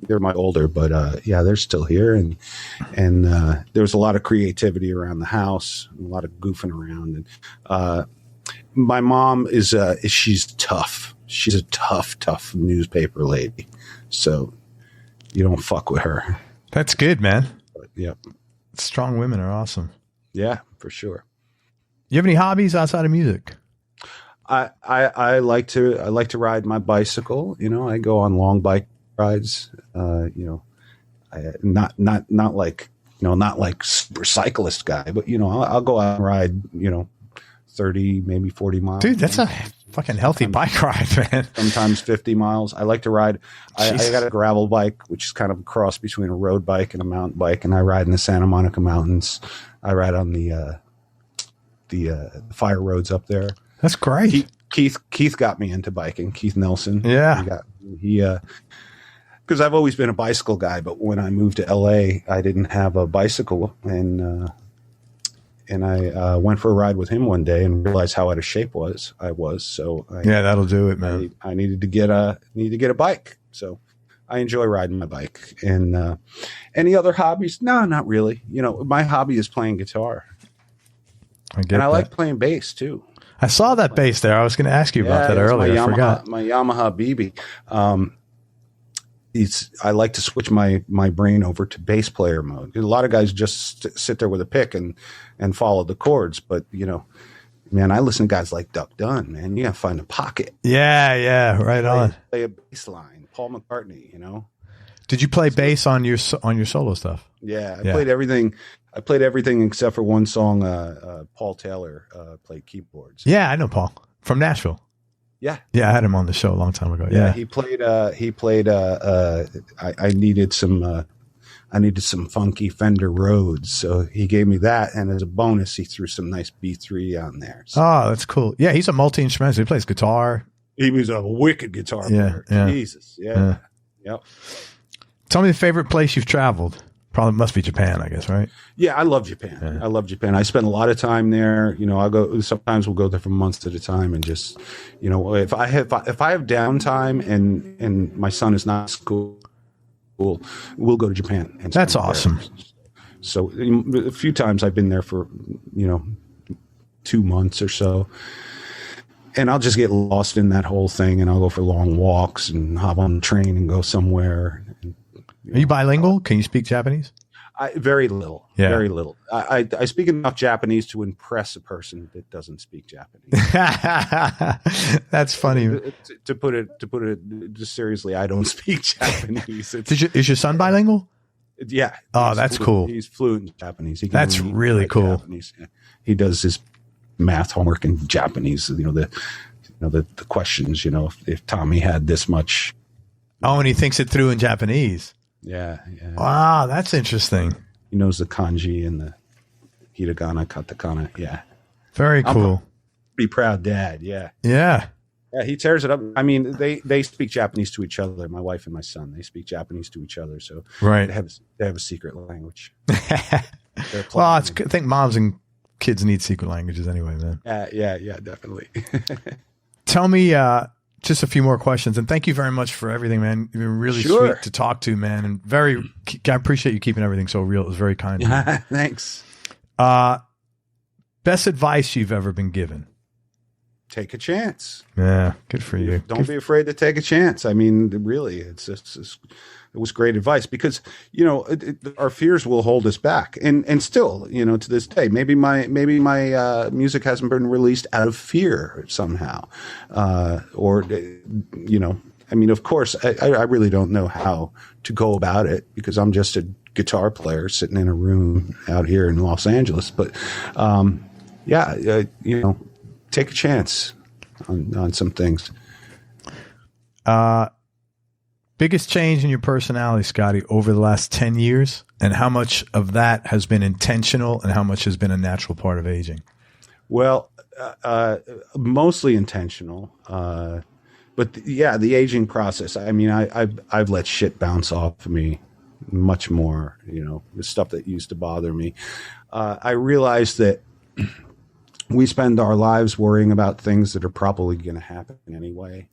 my older, but they're still here. And there was a lot of creativity around the house, a lot of goofing around. And my mom she's tough. She's a tough newspaper lady. So you don't fuck with her. That's good, man. But, yeah. Strong women are awesome. Yeah, for sure. You have any hobbies outside of music? I like to ride my bicycle. I go on long bike rides. Not like super cyclist guy, but I'll go out and ride 30, maybe 40 miles. Dude, that's a fucking healthy bike ride, man. Sometimes 50 miles. I like to ride. I got a gravel bike, which is kind of a cross between a road bike and a mountain bike, and I ride in the Santa Monica Mountains. I ride on the fire roads up there. That's great. Keith got me into biking. Keith Nelson. Yeah. Because I've always been a bicycle guy, but when I moved to LA, I didn't have a bicycle, and I went for a ride with him one day and realized how out of shape I was. So that'll do it, man. I needed to get a bike. So I enjoy riding my bike. And any other hobbies? No, not really. My hobby is playing guitar. I like playing bass too. I saw that bass there. I was going to ask you about that earlier. I forgot. My Yamaha BB. I like to switch my brain over to bass player mode. A lot of guys just sit there with a pick and follow the chords. But, man, I listen to guys like Duck Dunn, man. You got to find a pocket. Yeah. Right on. Play a bass line. Paul McCartney, Did you play bass on your solo stuff? Yeah. I played everything. I played everything except for one song. Paul Taylor played keyboards. Yeah, I know Paul from Nashville. Yeah. I had him on the show a long time ago. Yeah. He played, I needed some funky Fender Rhodes. So he gave me that. And as a bonus, he threw some nice B3 on there. So. Oh, that's cool. Yeah. He's a multi-instrumentalist. He plays guitar. He was a wicked guitar player. Yeah. Jesus. Yeah. Yep. Tell me the favorite place you've traveled. Probably must be Japan, I guess, right? Yeah, I love Japan. Yeah. I love Japan. I spend a lot of time there. Sometimes we'll go there for months at a time, and just, if I have downtime and my son is not in school, we'll go to Japan. And that's awesome. So a few times I've been there for 2 months or so, and I'll just get lost in that whole thing, and I'll go for long walks and hop on the train and go somewhere. Are you bilingual? Can you speak Japanese? Very little. Yeah. Very little. I speak enough Japanese to impress a person that doesn't speak Japanese. That's funny. To put it just seriously, I don't speak Japanese. Is your son bilingual? Yeah. Oh, that's cool. He's fluent in Japanese. That's really cool. Japanese. He does his math homework in Japanese. The questions. If Tommy had this much. Oh, and he thinks it through in Japanese. Yeah. Wow, that's interesting. He knows the kanji and the hiragana, katakana. Yeah. Very cool. Pretty proud dad. Yeah. Yeah. Yeah, he tears it up. I mean, they speak Japanese to each other. My wife and my son, they speak Japanese to each other. So right. They have a secret language. Well, I think moms and kids need secret languages anyway, man. Yeah, definitely. Tell me just a few more questions, and thank you very much for everything, man. You've been really sweet to talk to, man, and I appreciate you keeping everything so real. It was very kind. Thanks. Best advice you've ever been given? take a chance. Yeah, good for you. Don't be afraid to take a chance. I mean, really, it was great advice because, our fears will hold us back. And still, to this day, maybe my music hasn't been released out of fear somehow. I mean, of course, I really don't know how to go about it because I'm just a guitar player sitting in a room out here in Los Angeles. But, take a chance on some things. Biggest change in your personality, Scotty, over the last 10 years, and how much of that has been intentional and how much has been a natural part of aging? Well, mostly intentional. But the aging process. I mean, I've let shit bounce off of me much more. The stuff that used to bother me. I realized that we spend our lives worrying about things that are probably going to happen anyway,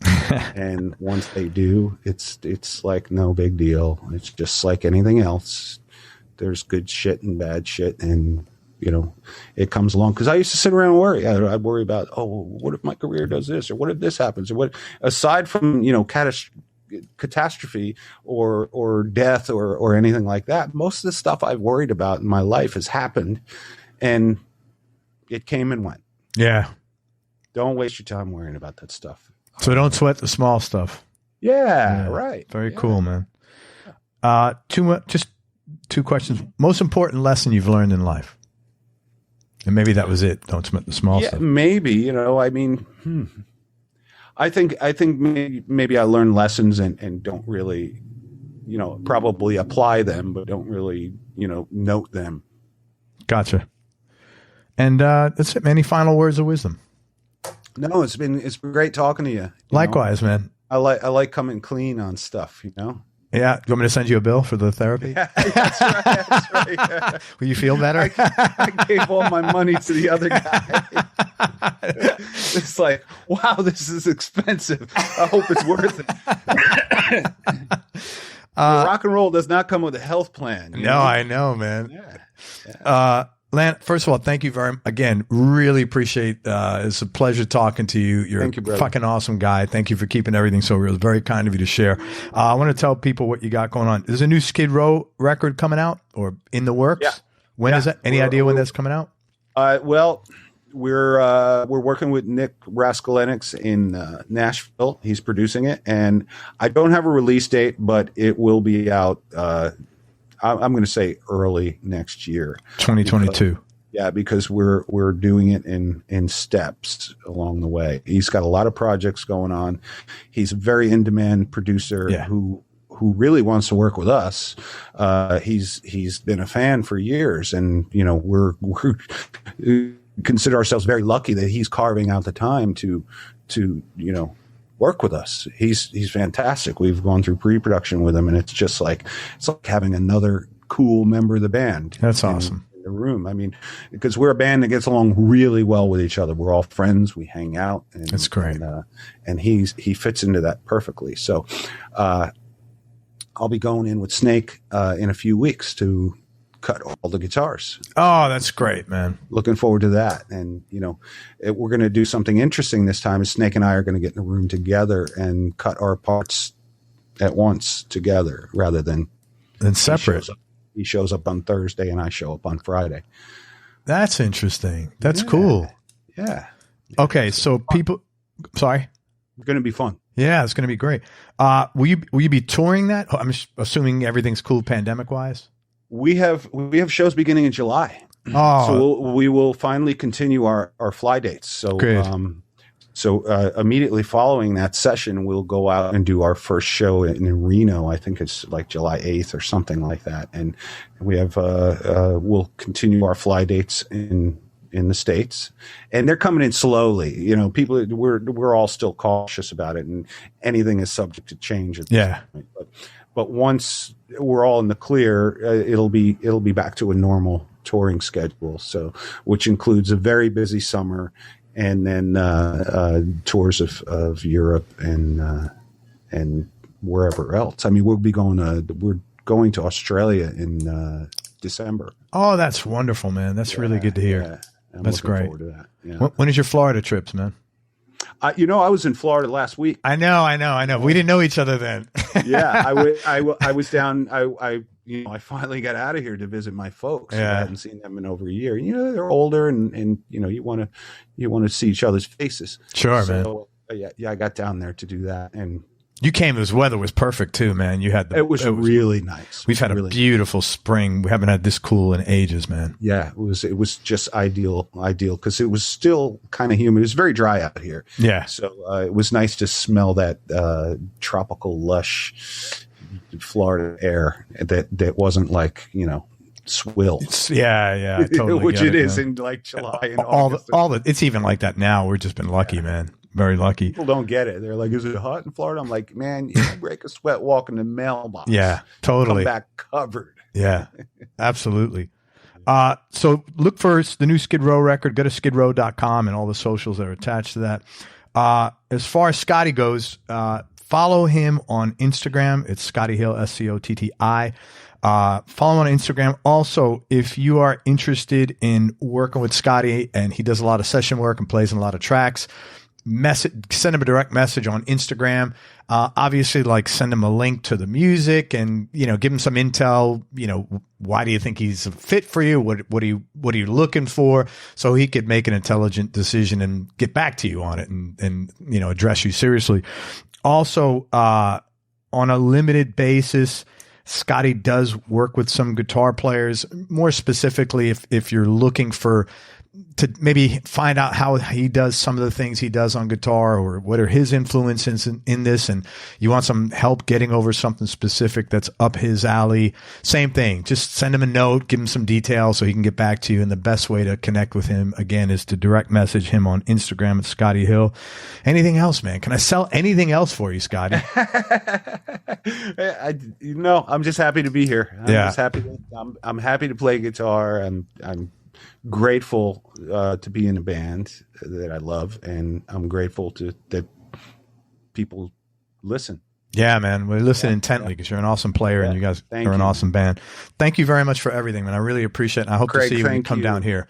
and once they do, it's like no big deal. It's just like anything else. There's good shit and bad shit, and it comes along. Because I used to sit around and worry. I'd worry about, what if my career does this, or what if this happens, or what? Aside from catastrophe or death or anything like that, most of the stuff I've worried about in my life has happened, and it came and went. Yeah. Don't waste your time worrying about that stuff. So don't sweat the small stuff. Yeah. Right. Very cool, man. Just two questions. Most important lesson you've learned in life? And maybe that was it. Don't sweat the small stuff. Maybe, I mean, I think maybe I learned lessons and don't really, probably apply them, but don't really, note them. Gotcha. And that's it. Any final words of wisdom? No, it's been great talking to you. Likewise, man. I like coming clean on stuff, Yeah. Do you want me to send you a bill for the therapy? Yeah, that's right. Yeah. Will you feel better? I gave all my money to the other guy. It's like, wow, this is expensive. I hope it's worth it. Rock and roll does not come with a health plan. No, I know, man. Yeah. Lan, first of all, thank you again. Really appreciate. It's a pleasure talking to you. You're a fucking awesome guy. Thank you for keeping everything so real. It's very kind of you to share. I want to tell people what you got going on. There's a new Skid Row record coming out or in the works. Yeah. When is that? Any idea when that's coming out? Well, we're working with Nick Raskulenix in Nashville. He's producing it, and I don't have a release date, but it will be out. I'm going to say early next year, 2022. Because we're doing it in steps along the way. He's got a lot of projects going on. He's a very in-demand producer who really wants to work with us. He's been a fan for years, and we're consider ourselves very lucky that he's carving out the time to work with us. He's fantastic. We've gone through pre-production with him, and it's like having another cool member of the band. That's awesome. In the room. I mean, because we're a band that gets along really well with each other. We're all friends. We hang out. And, that's great. And he fits into that perfectly. So I'll be going in with Snake in a few weeks to cut all the guitars. Oh, that's great, man. Looking forward to that. And, we're going to do something interesting this time. Snake and I are going to get in a room together and cut our parts at once together rather than separate. He shows up on Thursday and I show up on Friday. That's interesting. That's cool. Yeah. Okay. So sorry. It's going to be fun. Yeah, it's going to be great. Will you be touring that? I'm assuming everything's cool pandemic wise. We have shows beginning in July. Oh, so we will finally continue our fly dates. So immediately following that session, we'll go out and do our first show in Reno. I think it's like July 8th or something like that. And we have we'll continue our fly dates in the States, and they're coming in slowly. People we're all still cautious about it, and anything is subject to change at this point. But once we're all in the clear, it'll be back to a normal touring schedule. So, which includes a very busy summer, and then tours of Europe and wherever else. I mean, we're going to Australia in December. Oh, that's wonderful, man. That's really good to hear. Yeah. I'm that's looking great. Forward to that. Yeah. When is your Florida trips, man? I was in Florida last week. I know. We didn't know each other then. Yeah, I was down. I finally got out of here to visit my folks. Yeah. I hadn't seen them in over a year. They're older, and you want to see each other's faces. Sure, man. Yeah, I got down there to do that, and you came. This weather was perfect too, man. It was really nice. We've had a beautiful spring. We haven't had this cool in ages, man. Yeah, it was just ideal because it was still kind of humid. It was very dry out here. Yeah, so it was nice to smell that tropical, lush Florida air that wasn't like swill. Yeah, totally. Which it is in like July and August. It's even like that now. We've just been lucky, man. Very lucky. People don't get it. They're like, "Is it hot in Florida?" I'm like, "Man, you break a sweat walking the mailbox." Yeah, totally. Come back covered. Yeah, absolutely. So look for the new Skid Row record. Go to skidrow.com and all the socials that are attached to that. As far as Scotty goes, follow him on Instagram. It's Scotty Hill, SCOTTI. Follow him on Instagram. Also, if you are interested in working with Scotty, and he does a lot of session work and plays in a lot of tracks, send him a direct message on Instagram. Obviously, send him a link to the music and, give him some intel. Why do you think he's a fit for you? What are you looking for? So he could make an intelligent decision and get back to you on it and address you seriously. Also, on a limited basis, Scotty does work with some guitar players. More specifically, if you're looking to maybe find out how he does some of the things he does on guitar, or what are his influences in this, and you want some help getting over something specific that's up his alley, same thing. Just send him a note, give him some details so he can get back to you. And the best way to connect with him, again, is to direct message him on Instagram at Scotty Hill. Anything else, man? Can I sell anything else for you, Scotty? I'm just happy to be here. I'm happy to play guitar. I'm grateful to be in a band that I love, and I'm grateful that people listen. Yeah, man. We listen intently because you're an awesome player and you guys are an awesome band. Thank you very much for everything, man. I really appreciate it. And I hope Craig, to see you when you come down here.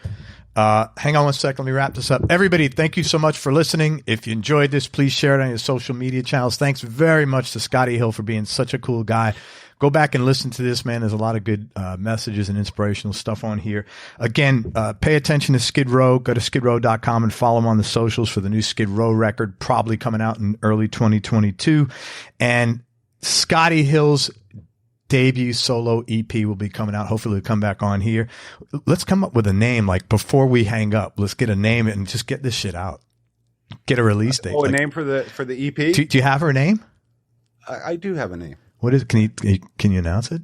Hang on one second. Let me wrap this up. Everybody, thank you so much for listening. If you enjoyed this, please share it on your social media channels. Thanks very much to Scotty Hill for being such a cool guy. Go back and listen to this, man. There's a lot of good messages and inspirational stuff on here. Again, pay attention to Skid Row. Go to skidrow.com and follow him on the socials for the new Skid Row record, probably coming out in early 2022. And Scotty Hill's debut solo EP will be coming out. Hopefully we'll come back on here. Let's come up with a name, before we hang up. Let's get a name and just get this shit out. Get a release date. A name for the EP? Do you have her name? I do have a name. What is? Can you announce it?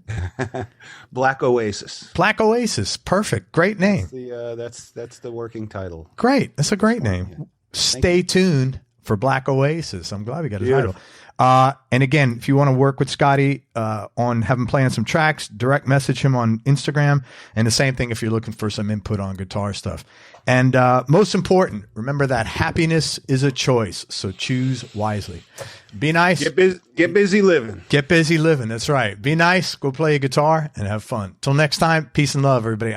Black Oasis. Black Oasis. Perfect. Great name. That's the working title. Great. That's a great name. Yeah. Stay tuned for Black Oasis. I'm glad we got a title. And again, if you want to work with Scotty on having playing some tracks, direct message him on Instagram. And the same thing if you're looking for some input on guitar stuff. And most important, remember that happiness is a choice. So choose wisely. Be nice. Get busy living. Get busy living. That's right. Be nice. Go play a guitar and have fun. Till next time, peace and love, everybody.